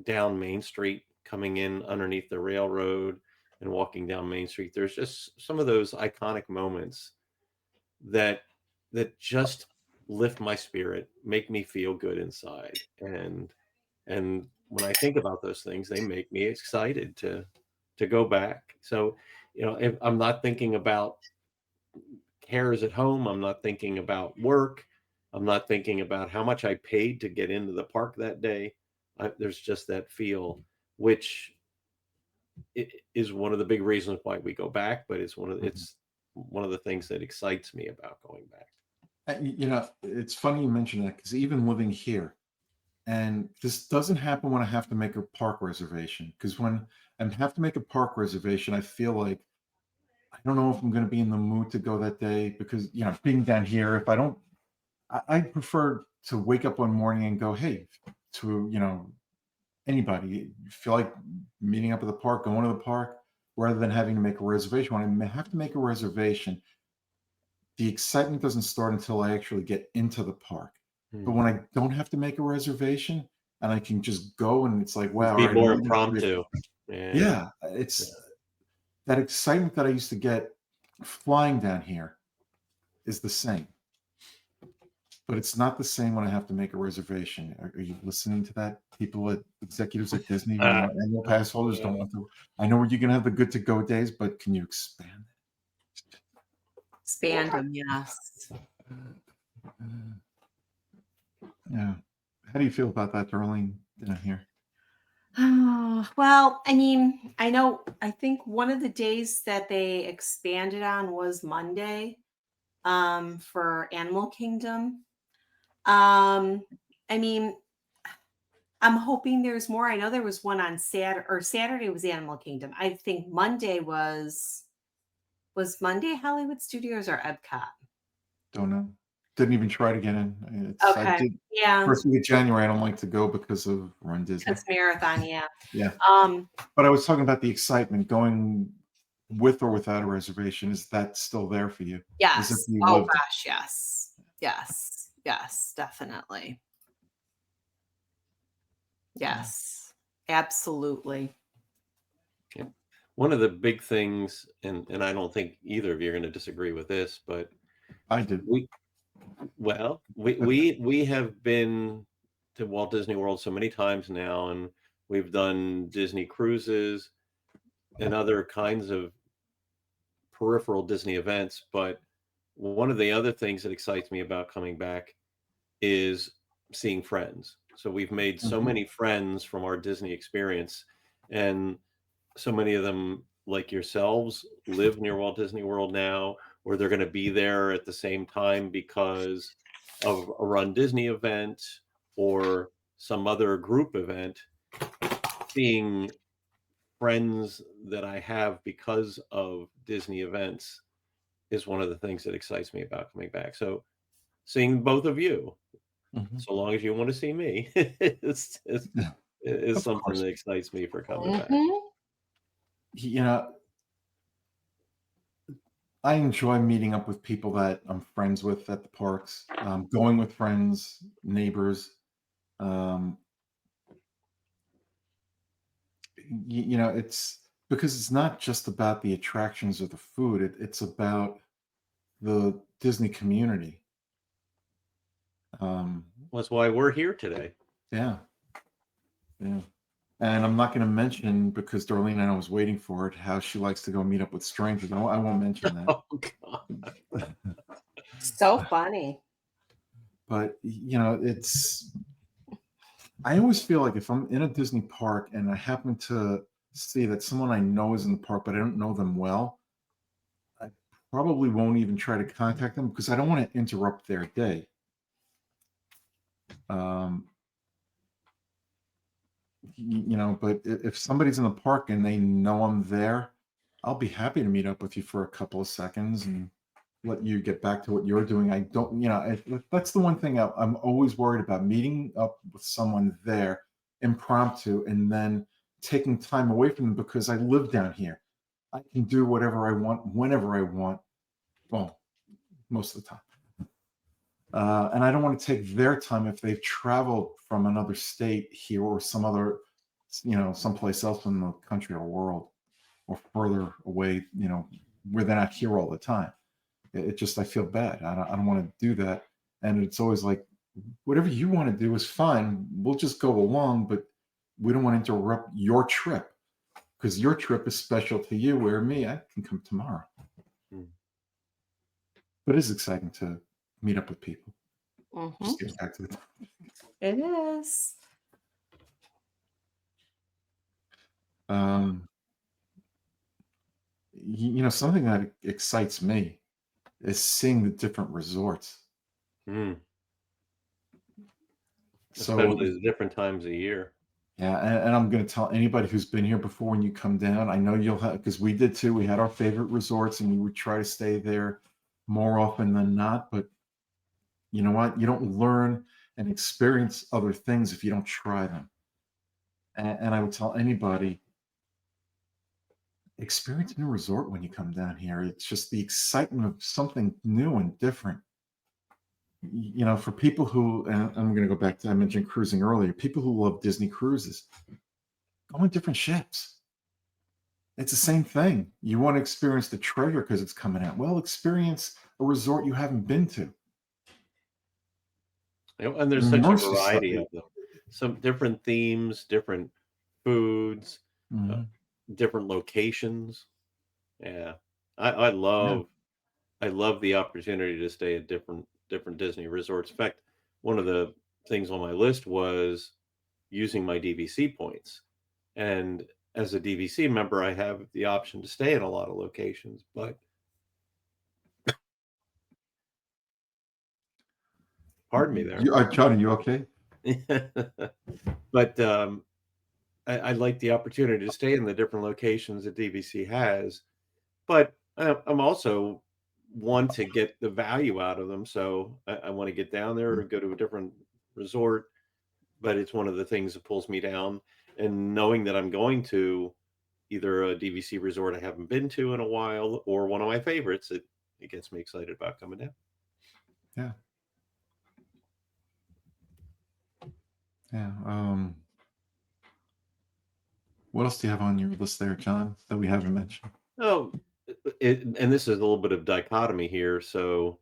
S3: down Main Street, coming in underneath the railroad and walking down Main Street, there's just some of those iconic moments that just lift my spirit, make me feel good inside. And when I think about those things, they make me excited to go back. So, if I'm not thinking about cares at home, I'm not thinking about work, I'm not thinking about how much I paid to get into the park that day. There's just that feel, which it is one of the big reasons why we go back, but
S1: Mhm.
S3: it's one of the things that excites me about going back.
S1: It's funny you mention that because even living here, and this doesn't happen when I have to make a park reservation. Because when I have to make a park reservation, I feel like I don't know if I'm going to be in the mood to go that day because being down here, if I don't, I prefer to wake up one morning and go, hey, to anybody, you feel like meeting up at the park, going to the park, rather than having to make a reservation. When I have to make a reservation, the excitement doesn't start until I actually get into the park. But
S3: Hmm.
S1: when I don't have to make a reservation and I can just go and it's like, wow, all
S3: Be
S1: right, I'm
S3: more
S1: only going to
S3: impromptu. Yeah.
S1: yeah, it's that excitement that I used to get flying down here is the same, but it's not the same when I have to make a reservation. Are you listening to that? People at executives at Disney, annual pass holders don't want to. I know you're going to have the good to go days, but can you expand
S2: Expand them, yes.
S1: it? Yeah. How do you feel about that, Darlene, down here?
S2: Oh, well, I mean, I think one of the days that they expanded on was Monday, for Animal Kingdom. I mean, I'm hoping there's more. I know there was one on Saturday, or Saturday was Animal Kingdom. I think Monday was Monday Hollywood Studios or Epcot.
S1: Don't know. Didn't even try to get in. I
S2: Okay.
S1: did
S2: Yeah,
S1: first week of January. I don't like to go because of Run Disney.
S2: because marathon, yeah.
S1: Yeah,
S2: Um,
S1: but I was talking about the excitement going with or without a reservation. Is that still there for you? As if
S2: yes.
S1: you
S2: Oh
S1: lived.
S2: gosh, yes. Yes. Yes, definitely.
S1: Yeah,
S2: Yes. Absolutely.
S3: Yeah. One of the big things, and I don't think either of you are going to disagree with this, but
S1: I did.
S3: we we have been to Walt Disney World so many times now, and we've done Disney cruises and other kinds of peripheral Disney events. But one of the other things that excites me about coming back is seeing friends. So we've made so
S1: Mhm.
S3: many friends from our Disney experience, and so many of them, like yourselves, live near Walt Disney World now, or they're going to be there at the same time because of a Run Disney event or some other group event. Seeing friends that I have because of Disney events is one of the things that excites me about coming back. So seeing both of you,
S1: Mhm.
S3: so long as you want to see me,
S1: Yeah,
S3: is
S1: of
S3: something
S1: course.
S3: that excites me for coming back.
S2: Mhm.
S1: You know, I enjoy meeting up with people that I'm friends with at the parks, going with friends, neighbors. Um, it's because it's not just about the attractions or the food. It's about the Disney community. Um,
S3: That's why we're here today.
S1: yeah, yeah. And I'm not going to mention because Darlene, I know, was waiting for it, how she likes to go meet up with strangers. I won't mention that.
S3: Oh God.
S2: So funny.
S1: But I always feel like if I'm in a Disney park and I happen to see that someone I know is in the park, but I don't know them well, I probably won't even try to contact them because I don't want to interrupt their day. Um, but if somebody's in the park and they know I'm there, I'll be happy to meet up with you for a couple of seconds and let you get back to what you're doing. I don't, that's the one thing I'm always worried about, meeting up with someone there impromptu and then taking time away from them because I live down here. I can do whatever I want, whenever I want. Well, most of the time. And I don't want to take their time if they've traveled from another state here or some other, someplace else in the country or world or further away, where they're not here all the time. It just, I feel bad. I don't want to do that. And it's always like, whatever you want to do is fine. We'll just go along, but we don't want to interrupt your trip because your trip is special to you, where me, I can come tomorrow.
S3: Hmm.
S1: But it is exciting to meet up with people.
S2: Hmm.
S1: Just getting back to the
S2: It is.
S1: um something that excites me is seeing the different resorts.
S3: Mm,
S1: So
S3: especially the different times of year.
S1: yeah, and I'm going to tell anybody who's been here before, when you come down, I know you'll have, because we did too. We had our favorite resorts and we would try to stay there more often than not. But you know what? You don't learn and experience other things if you don't try them. And I would tell anybody, experience a new resort when you come down here. It's just the excitement of something new and different. For people who, and I'm going to go back to, I mentioned cruising earlier, people who love Disney cruises, go on different ships. It's the same thing. You want to experience the treasure because it's coming out. Well, experience a resort you haven't been to.
S3: And there's such a
S1: Immerse yourself.
S3: variety of them. Some different themes, different foods, uh,
S1: Mhm.
S3: different locations. Yeah. I
S1: Yeah.
S3: love the opportunity to stay at different Disney resorts. In fact, one of the things on my list was using my DVC points. And as a DVC member, I have the option to stay in a lot of locations, but pardon me there.
S1: Johnny, you okay?
S3: But I like the opportunity to stay in the different locations that DVC has, but I'm also want to get the value out of them. So I want to get down there or go to a different resort, but it's one of the things that pulls me down. And knowing that I'm going to either a DVC resort I haven't been to in a while or one of my favorites, it gets me excited about coming down.
S1: Yeah. Yeah. What else do you have on your list there, John, that we haven't mentioned?
S3: Oh, and this is a little bit of dichotomy here. So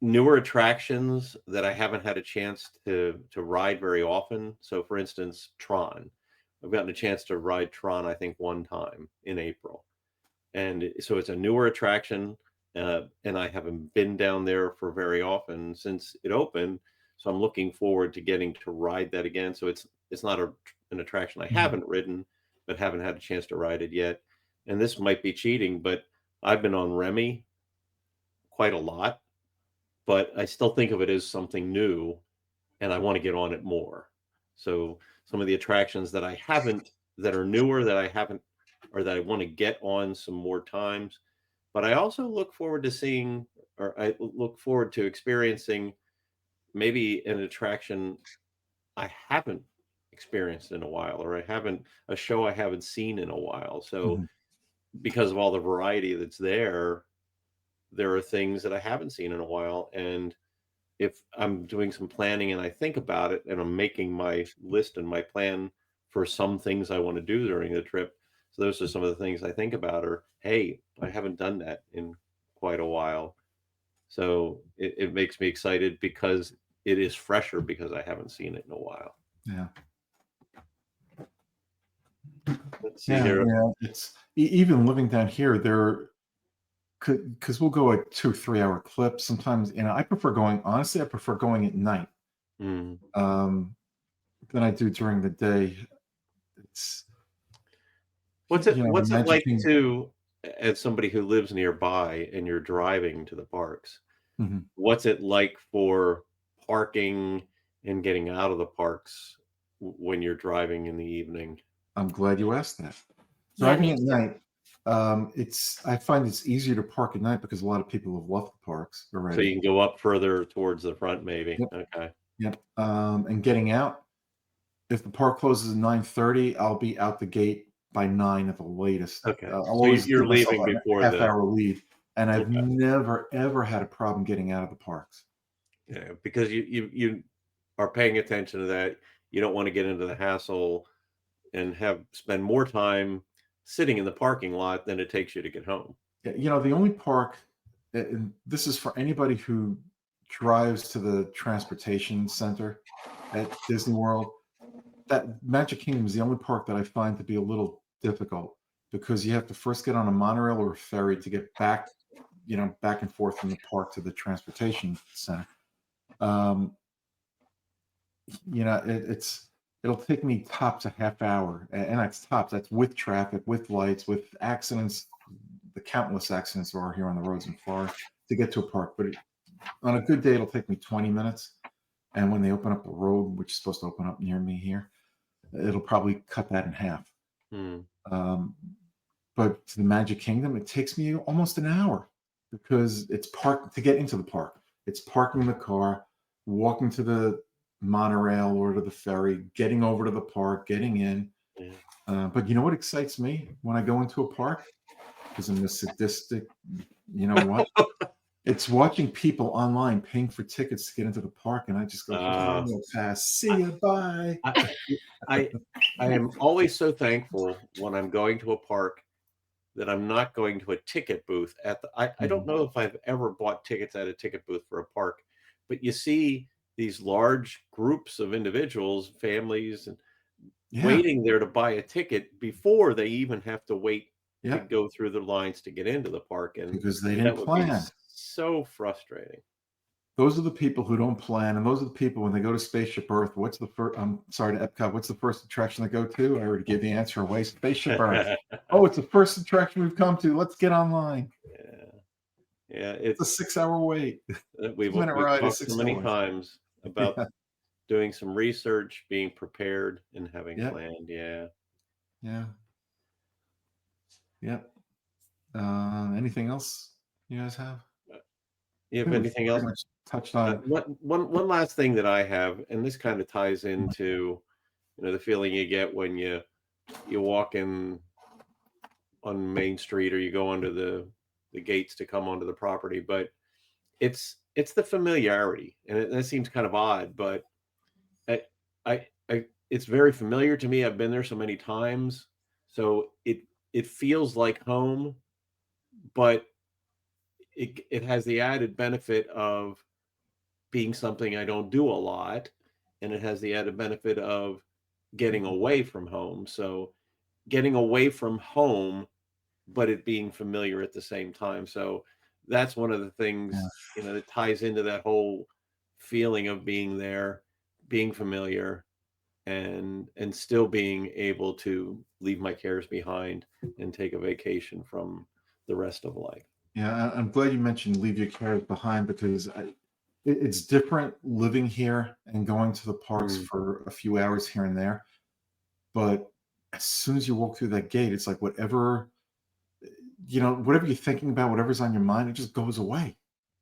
S3: newer attractions that I haven't had a chance to ride very often. So for instance, Tron. I've gotten a chance to ride Tron, I think, one time in April. And so it's a newer attraction, and I haven't been down there for very often since it opened. So I'm looking forward to getting to ride that again. So it's not an attraction I
S1: Mhm.
S3: haven't ridden, but haven't had a chance to ride it yet. And this might be cheating, but I've been on Remy quite a lot, but I still think of it as something new, and I want to get on it more. So some of the attractions that I haven't, that are newer, that I haven't, or that I want to get on some more times. But I also look forward to seeing, or I look forward to experiencing maybe an attraction I haven't experienced in a while, or a show I haven't seen in a while. So
S1: Mhm.
S3: because of all the variety that's there are things that I haven't seen in a while. And if I'm doing some planning and I think about it and I'm making my list and my plan for some things I want to do during the trip. So those are some of the things I think about are, hey, I haven't done that in quite a while. So it makes me excited because it is fresher because I haven't seen it in a while.
S1: Yeah.
S3: Let's see
S1: Yeah.
S3: here.
S1: Yeah. It's even living down here, there because we'll go at 2 3 hour clips sometimes. I prefer going, honestly, I prefer going at night
S3: Mm.
S1: um, than I do during the day. It's, the
S3: What's it
S1: Magic
S3: like
S1: Kingdom.
S3: to, as somebody who lives nearby and you're driving to the parks?
S1: Mhm.
S3: What's it like for parking and getting out of the parks when you're driving in the evening?
S1: I'm glad you asked that.
S2: Yeah,
S1: Driving
S2: me
S1: at
S2: too.
S1: night, I find it's easier to park at night because a lot of people have left the parks
S3: So you
S1: already.
S3: can go up further towards the front, maybe.
S1: Yep.
S3: Okay.
S1: Yep. And getting out, if the park closes at 9:30, I'll be out the gate by 9 at the latest.
S3: Okay.
S1: I'll
S3: So
S1: always
S3: you're
S1: give myself
S3: leaving
S1: a
S3: before
S1: half
S3: the,
S1: hour lead, and I've
S3: okay.
S1: never ever had a problem getting out of the parks.
S3: Yeah, because you are paying attention to that. You don't want to get into the hassle and have spend more time sitting in the parking lot than it takes you to get home.
S1: Yeah, the only park, and this is for anybody who drives to the transportation center at Disney World, that Magic Kingdom is the only park that I find to be a little difficult because you have to first get on a monorail or a ferry to get back, back and forth from the park to the transportation center. Um, it'll take me tops a half hour, and that's tops. That's with traffic, with lights, with accidents, the countless accidents there are here on the roads in Florida to get to a park. But on a good day, it'll take me 20 minutes. And when they open up the road, which is supposed to open up near me here, it'll probably cut that in half.
S3: Hmm.
S1: But to the Magic Kingdom, it takes me almost an hour because it's parked to get into the park. It's parking the car, walking to the monorail or to the ferry, getting over to the park, getting in.
S3: Yeah.
S1: But you know what excites me when I go into a park? Because I'm a sadistic, you know what? It's watching people online paying for tickets to get into the park, and I just go,
S3: Uh,
S1: "Oh, pass, see ya, bye."
S3: I, I I am always so thankful when I'm going to a park that I'm not going to a ticket booth at the I don't
S1: Mhm.
S3: know if I've ever bought tickets at a ticket booth for a park, but you see these large groups of individuals, families, and
S1: Yeah,
S3: waiting there to buy a ticket before they even have to wait to
S1: yeah,
S3: go through the lines to get into the park, and
S1: because they
S3: that
S1: didn't
S3: would be
S1: plan.
S3: so frustrating.
S1: Those are the people who don't plan, and those are the people when they go to Spaceship Earth. What's the first? I'm sorry to Epcot. What's the first attraction they go to? I already gave the answer away. Spaceship Earth. Oh, it's the first attraction we've come to. Let's get online.
S3: Yeah, yeah,
S1: It's a 6 hour wait. Two-minute
S3: we've
S1: ride is
S3: talked so
S1: 6
S3: many
S1: hours.
S3: times about
S1: Yeah,
S3: doing some research, being prepared, and having
S1: yeah,
S3: planned. Yeah.
S1: yeah, yeah. Anything else you guys have?
S3: You
S1: I
S3: have
S1: think we've
S3: anything else?
S1: pretty much touched on.
S3: One last thing that I have, and this kind of ties into, the feeling you get when you walk in on Main Street or you go under the gates to come onto the property, but it's the familiarity, and that seems kind of odd, but I, it's very familiar to me. I've been there so many times, so it feels like home, but it has the added benefit of being something I don't do a lot, and it has the added benefit of getting away from home. So getting away from home, but it being familiar at the same time. So that's one of the
S1: Yeah,
S3: things, that ties into that whole feeling of being there, being familiar, and still being able to leave my cares behind and take a vacation from the rest of life.
S1: yeah. I'm glad you mentioned leave your cares behind because it's different living here and going to the parks
S3: Mm,
S1: for a few hours here and there. But as soon as you walk through that gate, it's like whatever you're thinking about, whatever's on your mind, it just goes away.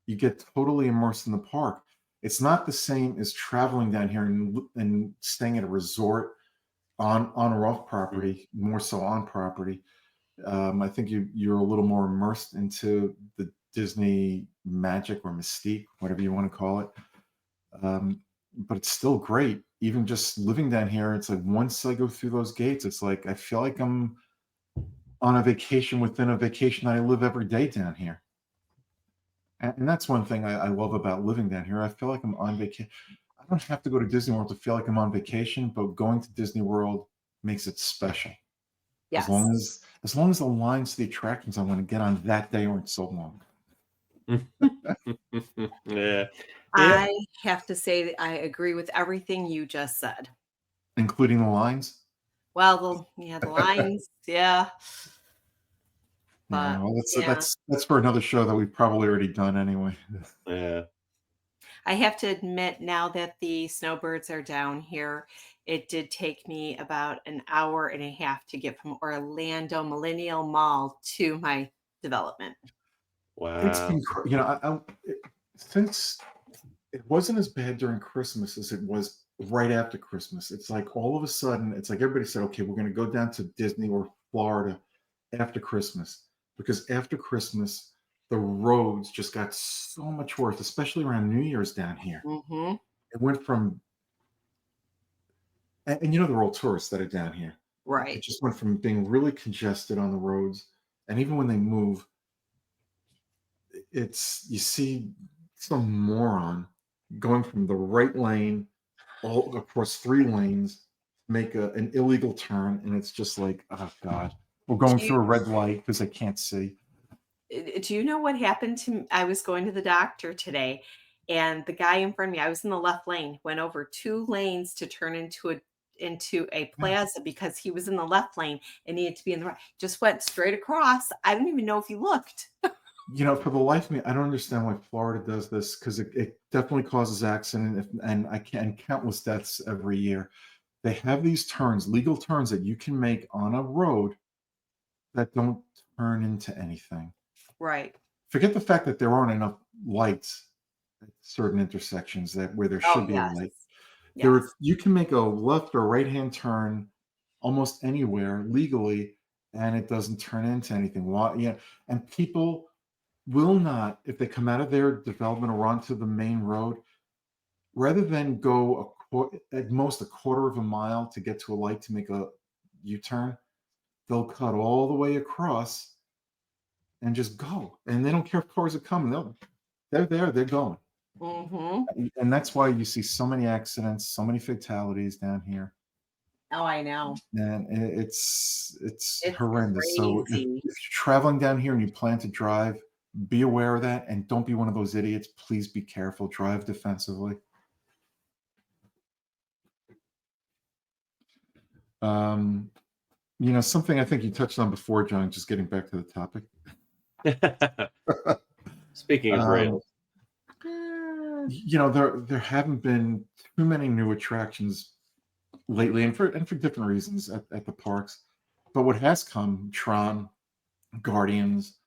S1: You get totally immersed in the park. It's not the same as traveling down here and staying at a resort on or off
S3: mm.
S1: property, more so on property. I think you're a little more immersed into the Disney magic or mystique, whatever you want to call it. But it's still great. Even just living down here, it's like once I go through those gates, it's like I feel like I'm on a vacation within a vacation I live every day down here. And that's one thing I love about living down here. I feel like I'm on vacation. I don't have to go to Disney World to feel like I'm on vacation, but going to Disney World makes it special. As
S2: Yes.
S1: long as the lines to the attractions I want to get on that day aren't so long,
S3: Yeah. Yeah.
S2: I have to say that I agree with everything you just said.
S1: including the lines.
S2: Well, the lines, yeah,
S1: Yeah,
S2: but
S1: well,
S2: yeah.
S1: that's for another show that we've probably already done anyway.
S3: Yeah.
S2: I have to admit now that the snowbirds are down here, it did take me about an hour and a half to get from Orlando Millennial Mall to my development.
S1: It's
S3: Wow.
S1: been, since it wasn't as bad during Christmas as it was right after Christmas. It's like all of a sudden, it's like everybody said, okay, we're going to go down to Disney or Florida after Christmas because after Christmas, the roads just got so much worse, especially around New Year's down here.
S2: Mhm.
S1: It went from, and they're all tourists that are down here. It
S2: Right.
S1: just went from being really congested on the roads, and even when they move, you see some moron going from the right lane all across 3 lanes, make an illegal turn, and it's just like, oh god, we're
S2: Do
S1: going
S2: you
S1: through a red light because I can't see.
S2: do you know what happened to me? I was going to the doctor today, and the guy in front of me, I was in the left lane, went over 2 lanes to turn into into a
S1: Yeah.
S2: plaza because he was in the left lane and needed to be in the right. Just went straight across. I don't even know if he looked.
S1: For the life of me, I don't understand why Florida does this, because it definitely causes accident and countless deaths every year. They have these turns, legal turns that you can make on a road that don't turn into anything.
S2: Right.
S1: Forget the fact that there aren't enough lights at certain intersections that where there
S2: Oh,
S1: should be a
S2: yes.
S1: light.
S2: Yes.
S1: You can make a left or right hand turn almost anywhere legally, and it doesn't turn into anything. Why? Yeah, and people will not, if they come out of their development or onto the main road, rather than go at most a quarter of a mile to get to a light to make a U-turn, they'll cut all the way across and just go. And they don't care if cars are coming. They're there, they're going.
S2: Mm-hmm.
S1: And that's why you see so many accidents, so many fatalities down here.
S2: Oh, I know.
S1: And it's
S2: It's
S1: horrendous. So if
S2: crazy.
S1: you're traveling down here and you plan to drive, be aware of that and don't be one of those idiots. Please be careful. Drive defensively. Um, something I think you touched on before, John, just getting back to the topic.
S3: Speaking of
S1: Um,
S3: rails,
S1: there haven't been too many new attractions lately, and for different reasons at the parks. But what has come, Tron, Guardians,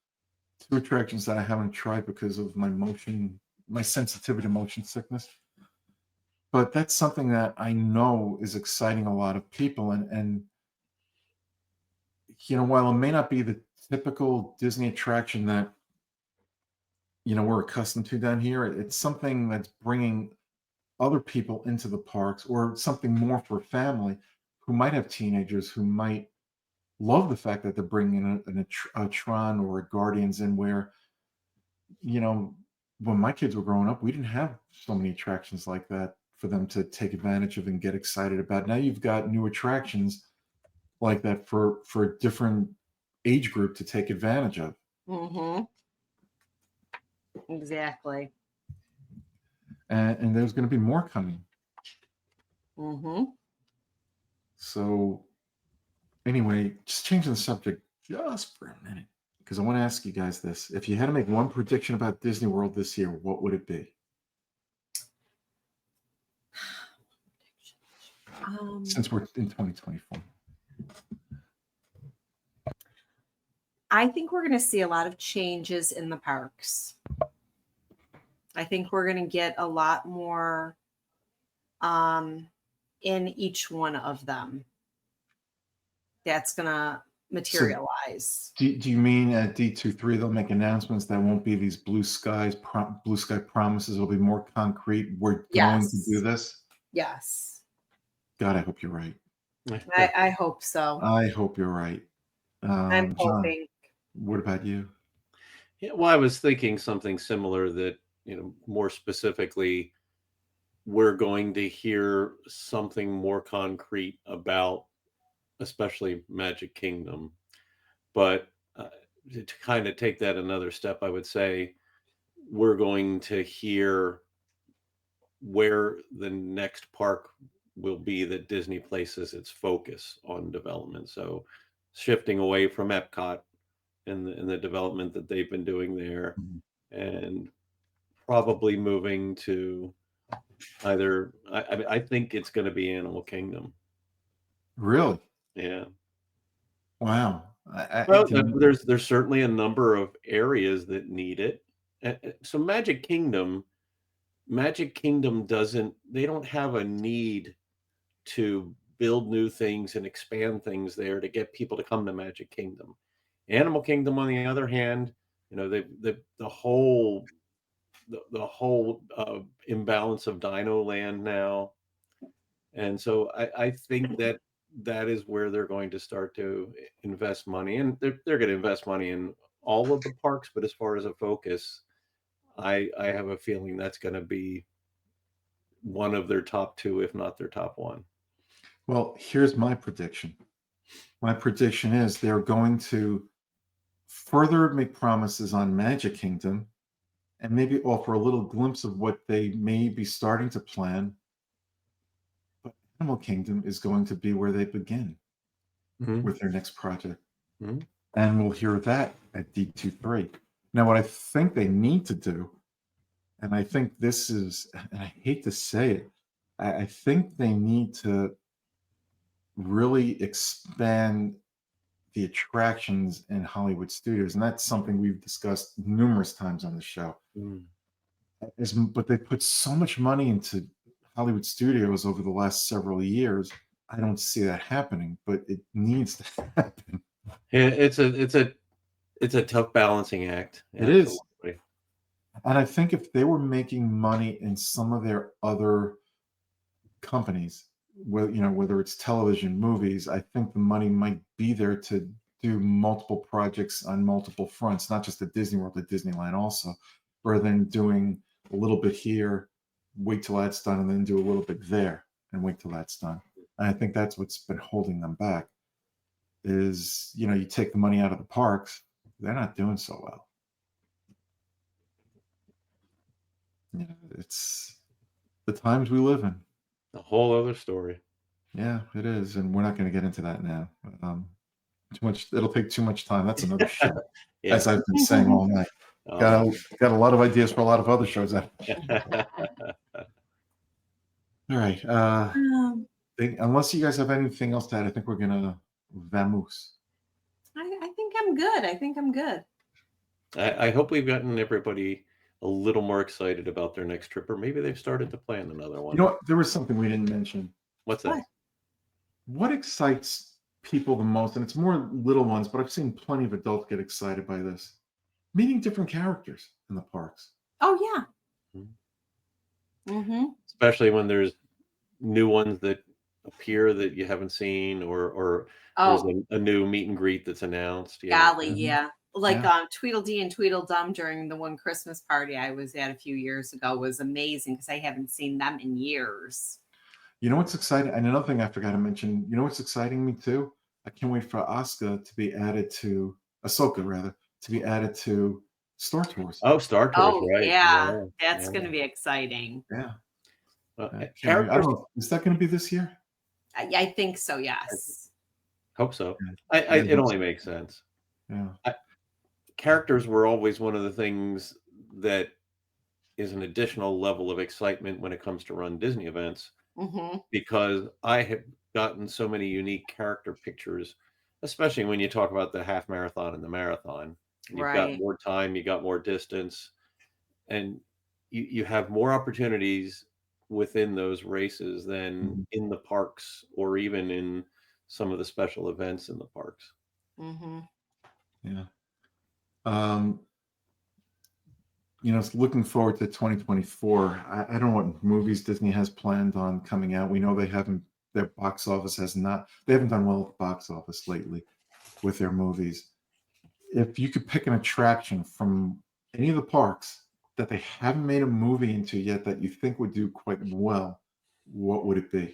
S1: two attractions that I haven't tried because of my sensitivity to motion sickness. But that's something that I know is exciting a lot of people, and while it may not be the typical Disney attraction that we're accustomed to down here, it's something that's bringing other people into the parks, or something more for a family who might have teenagers who might love the fact that they're bringing a Tron or a Guardians in, where when my kids were growing up, we didn't have so many attractions like that for them to take advantage of and get excited about. Now you've got new attractions like that for a different age group to take advantage of.
S2: Mm-hmm. Exactly.
S1: And there's going to be more coming.
S2: Mm-hmm.
S1: So anyway, just changing the subject just for a minute, because I want to ask you guys this. If you had to make one prediction about Disney World this year, what would it be? Since we're in 2024.
S2: I think we're going to see a lot of changes in the parks. I think we're going to get a lot more in each one of them. That's going to materialize.
S1: Do you mean at D23 they'll make announcements that won't be these blue sky promises? It'll be more concrete. We're going to do this.
S2: Yes.
S1: God, I hope you're right.
S2: I hope so.
S1: I hope you're right.
S2: I'm hoping.
S1: John, what about you?
S3: Yeah, well, I was thinking something similar, that, more specifically, we're going to hear something more concrete about, especially Magic Kingdom. But to kind of take that another step, I would say we're going to hear where the next park will be that Disney places its focus on development. So shifting away from Epcot and the development that they've been doing there, and probably moving to either, I think it's going to be Animal Kingdom.
S1: Really?
S3: Yeah.
S1: Wow.
S3: Well, there's certainly a number of areas that need it. So Magic Kingdom they don't have a need to build new things and expand things there to get people to come to Magic Kingdom. Animal Kingdom, on the other hand, the whole imbalance of Dino Land now, and so I think that is where they're going to start to invest money, and they're going to invest money in all of the parks. But as far as a focus, I have a feeling that's going to be one of their top two, if not their top one.
S1: Well, here's my prediction. My prediction is they're going to further make promises on Magic Kingdom and maybe offer a little glimpse of what they may be starting to plan, but Animal Kingdom is going to be where they begin
S3: Mhm.
S1: with their next project.
S3: Mhm.
S1: And we'll hear that at D23. Now, what I think they need to do, and I think this is, and I hate to say it, I think they need to really expand the attractions in Hollywood studios. And that's something we've discussed numerous times on the show.
S3: Mm.
S1: But they put so much money into Hollywood studios over the last several years. I don't see that happening, but it needs to happen.
S3: Yeah, it's a tough balancing act.
S1: It is.
S3: Absolutely.
S1: And I think if they were making money in some of their other companies, whether it's television, movies, I think the money might be there to do multiple projects on multiple fronts, not just at Disney World, at Disneyland also, rather than doing a little bit here, wait till that's done, and then do a little bit there and wait till that's done. And I think that's what's been holding them back is, you take the money out of the parks, they're not doing so well. It's the times we live in.
S3: A whole other story.
S1: Yeah, it is, and we're not going to get into that now. Too much. It'll take too much time. That's another show,
S3: Yeah.
S1: as I've been saying all night. Got a lot of ideas for a lot of other shows. All right. Unless you guys have anything else to add, I think we're gonna vamoose.
S2: I think I'm good. I think I'm good.
S3: I hope we've gotten everybody a little more excited about their next trip, or maybe they've started to plan another one.
S1: You know what? There was something we didn't mention.
S3: What's that?
S1: What excites people the most, and it's more little ones, but I've seen plenty of adults get excited by this. Meeting different characters in the parks.
S2: Oh yeah.
S3: Especially when there's new ones that appear that you haven't seen, or
S2: Oh,
S3: there's a new meet and greet that's announced.
S2: golly, yeah. Like
S1: Yeah.
S2: Tweedledee and Tweedledum during the one Christmas party I was at a few years ago was amazing because I haven't seen them in years.
S1: You know what's exciting? And another thing I forgot to mention, you know what's exciting me too? I can't wait for Ahsoka to be added to Star Tours.
S3: Oh, Star Tours,
S2: Oh
S3: right?
S2: yeah, that's
S3: yeah.
S2: going to be exciting.
S1: Yeah. I can't wait. I
S3: Characters.
S1: don't know. Is that going to be this year?
S2: I think so. Yes.
S3: Hope so.
S1: Yeah.
S3: It only makes sense.
S1: Yeah.
S3: Characters were always one of the things that is an additional level of excitement when it comes to run Disney events, because I have gotten so many unique character pictures, especially when you talk about the half marathon and the marathon. You've got
S2: Right.
S3: more time, you got more distance, and you have more opportunities within those races than in the parks, or even in some of the special events in the parks.
S1: Yeah. Looking forward to 2024. I don't know what movies Disney has planned on coming out. We know their box office they haven't done well at the box office lately with their movies. If you could pick an attraction from any of the parks that they haven't made a movie into yet that you think would do quite well, what would it be?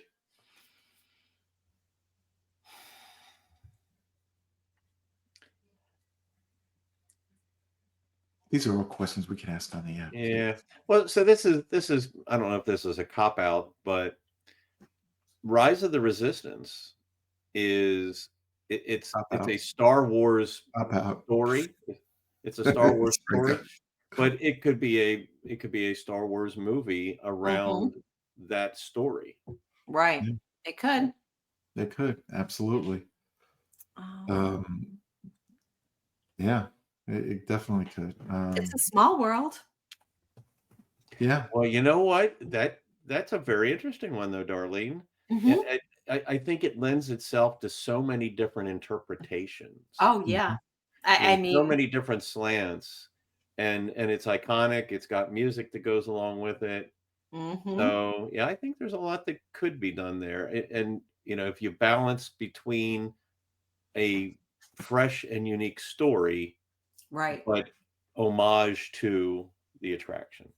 S1: These are all questions we can ask on the app.
S3: Yeah. Well, so this is I don't know if this is a cop out, but Rise of the Resistance it's a Star Wars story. It's a Star Wars story, but it could be a Star Wars movie around that story.
S2: Right. It could.
S1: It could, absolutely. Yeah, it definitely could.
S2: It's a small world.
S1: Yeah.
S3: Well, you know what? That's a very interesting one, though, Darlene. And I think it lends itself to so many different interpretations.
S2: Oh yeah. I mean,
S3: so many different slants, and it's iconic. It's got music that goes along with it. So yeah, I think there's a lot that could be done there. And if you balance between a fresh and unique story,
S2: right,
S3: but homage to the attraction.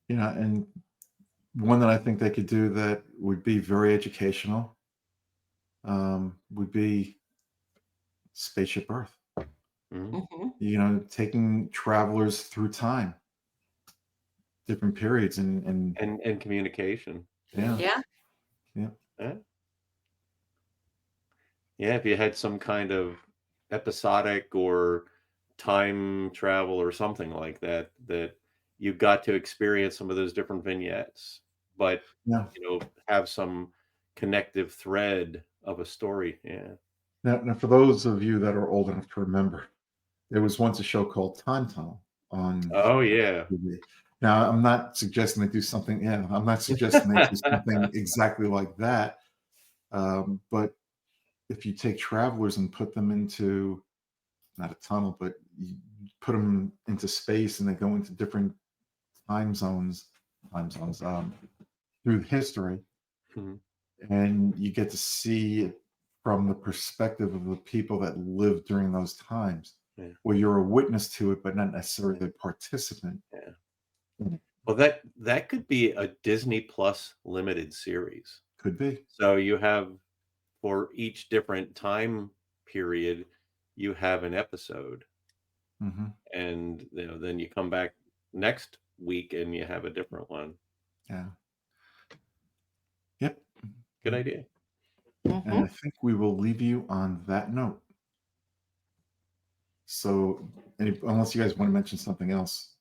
S1: And one that I think they could do that would be very educational would be Spaceship Earth. Taking travelers through time, different periods, and
S3: communication.
S1: Yeah.
S2: Yeah.
S1: Yeah.
S3: Yeah. Yeah, if you had some kind of episodic or time travel or something like that, that you got to experience some of those different vignettes, but
S1: Yeah.
S3: have some connective thread of a story. Yeah.
S1: Now, for those of you that are old enough to remember, there was once a show called Time Tunnel on
S3: Oh yeah.
S1: TV. Now, I'm not suggesting they do something. Yeah, I'm not suggesting they do something exactly like that. But if you take travelers and put them into not a tunnel, but you put them into space and they go into different time zones, time zones through history,
S3: Mhm.
S1: and you get to see it from the perspective of the people that lived during those times.
S3: Yeah.
S1: Well, you're a witness to it, but not necessarily a participant.
S3: Yeah.
S1: Mm,
S3: Well, that could be a Disney Plus limited series.
S1: could be.
S3: So you have for each different time period, you have an episode,
S1: Hmm.
S3: and then you come back next week and you have a different one.
S1: Yeah. Yep.
S3: Good idea.
S1: And
S2: Hmm.
S1: I think we will leave you on that note. So, unless you guys want to mention something else,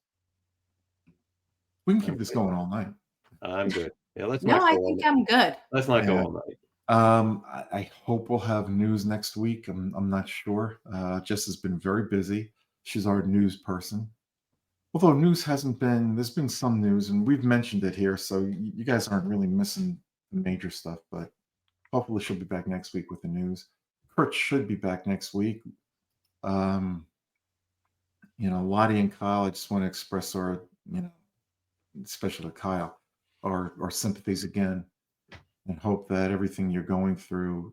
S1: we can
S3: I'm
S1: keep this
S3: good.
S1: going all night.
S3: I'm good. Yeah, let's
S2: No,
S3: not
S2: I
S3: go all
S2: think
S3: night.
S2: I'm good.
S3: Let's not go
S1: Yeah.
S3: all night.
S1: I hope we'll have news next week. I'm not sure. Jess has been very busy. She's our news person. Although news hasn't been, there's been some news, and we've mentioned it here, so you guys aren't really missing the major stuff. But hopefully, she'll be back next week with the news. Kurt should be back next week. Um, Lottie and Kyle, I just want to express our, especially Kyle, our sympathies again, and hope that everything you're going through,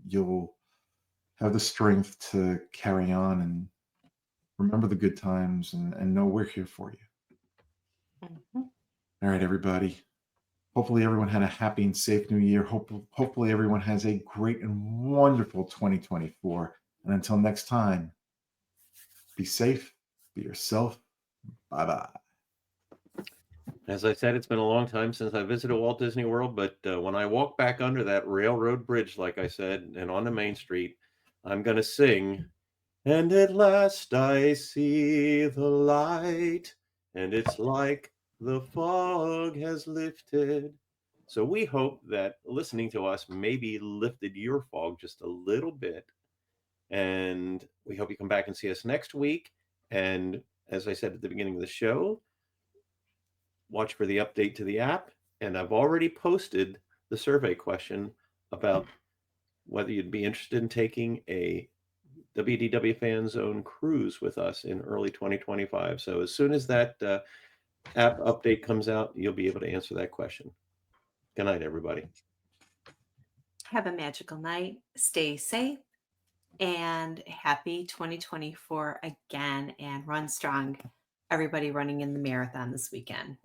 S1: you'll have the strength to carry on and remember the good times and know we're here for you.
S2: Mhm.
S1: All right, everybody. Hopefully everyone had a happy and safe new year. Hopefully everyone has a great and wonderful 2024. And until next time, be safe, be yourself. Bye-bye.
S3: As I said, it's been a long time since I visited Walt Disney World, but when I walk back under that railroad bridge, like I said, and on the main street, I'm going to sing. And at last I see the light, and it's like the fog has lifted. So we hope that listening to us maybe lifted your fog just a little bit. And we hope you come back and see us next week. And as I said at the beginning of the show, watch for the update to the app. And I've already posted the survey question about whether you'd be interested in taking a WDW Fan Zone cruise with us in early 2025. So as soon as that app update comes out, you'll be able to answer that question. Good night, everybody.
S2: Have a magical night. Stay safe and happy 2024 again and run strong. Everybody running in the marathon this weekend.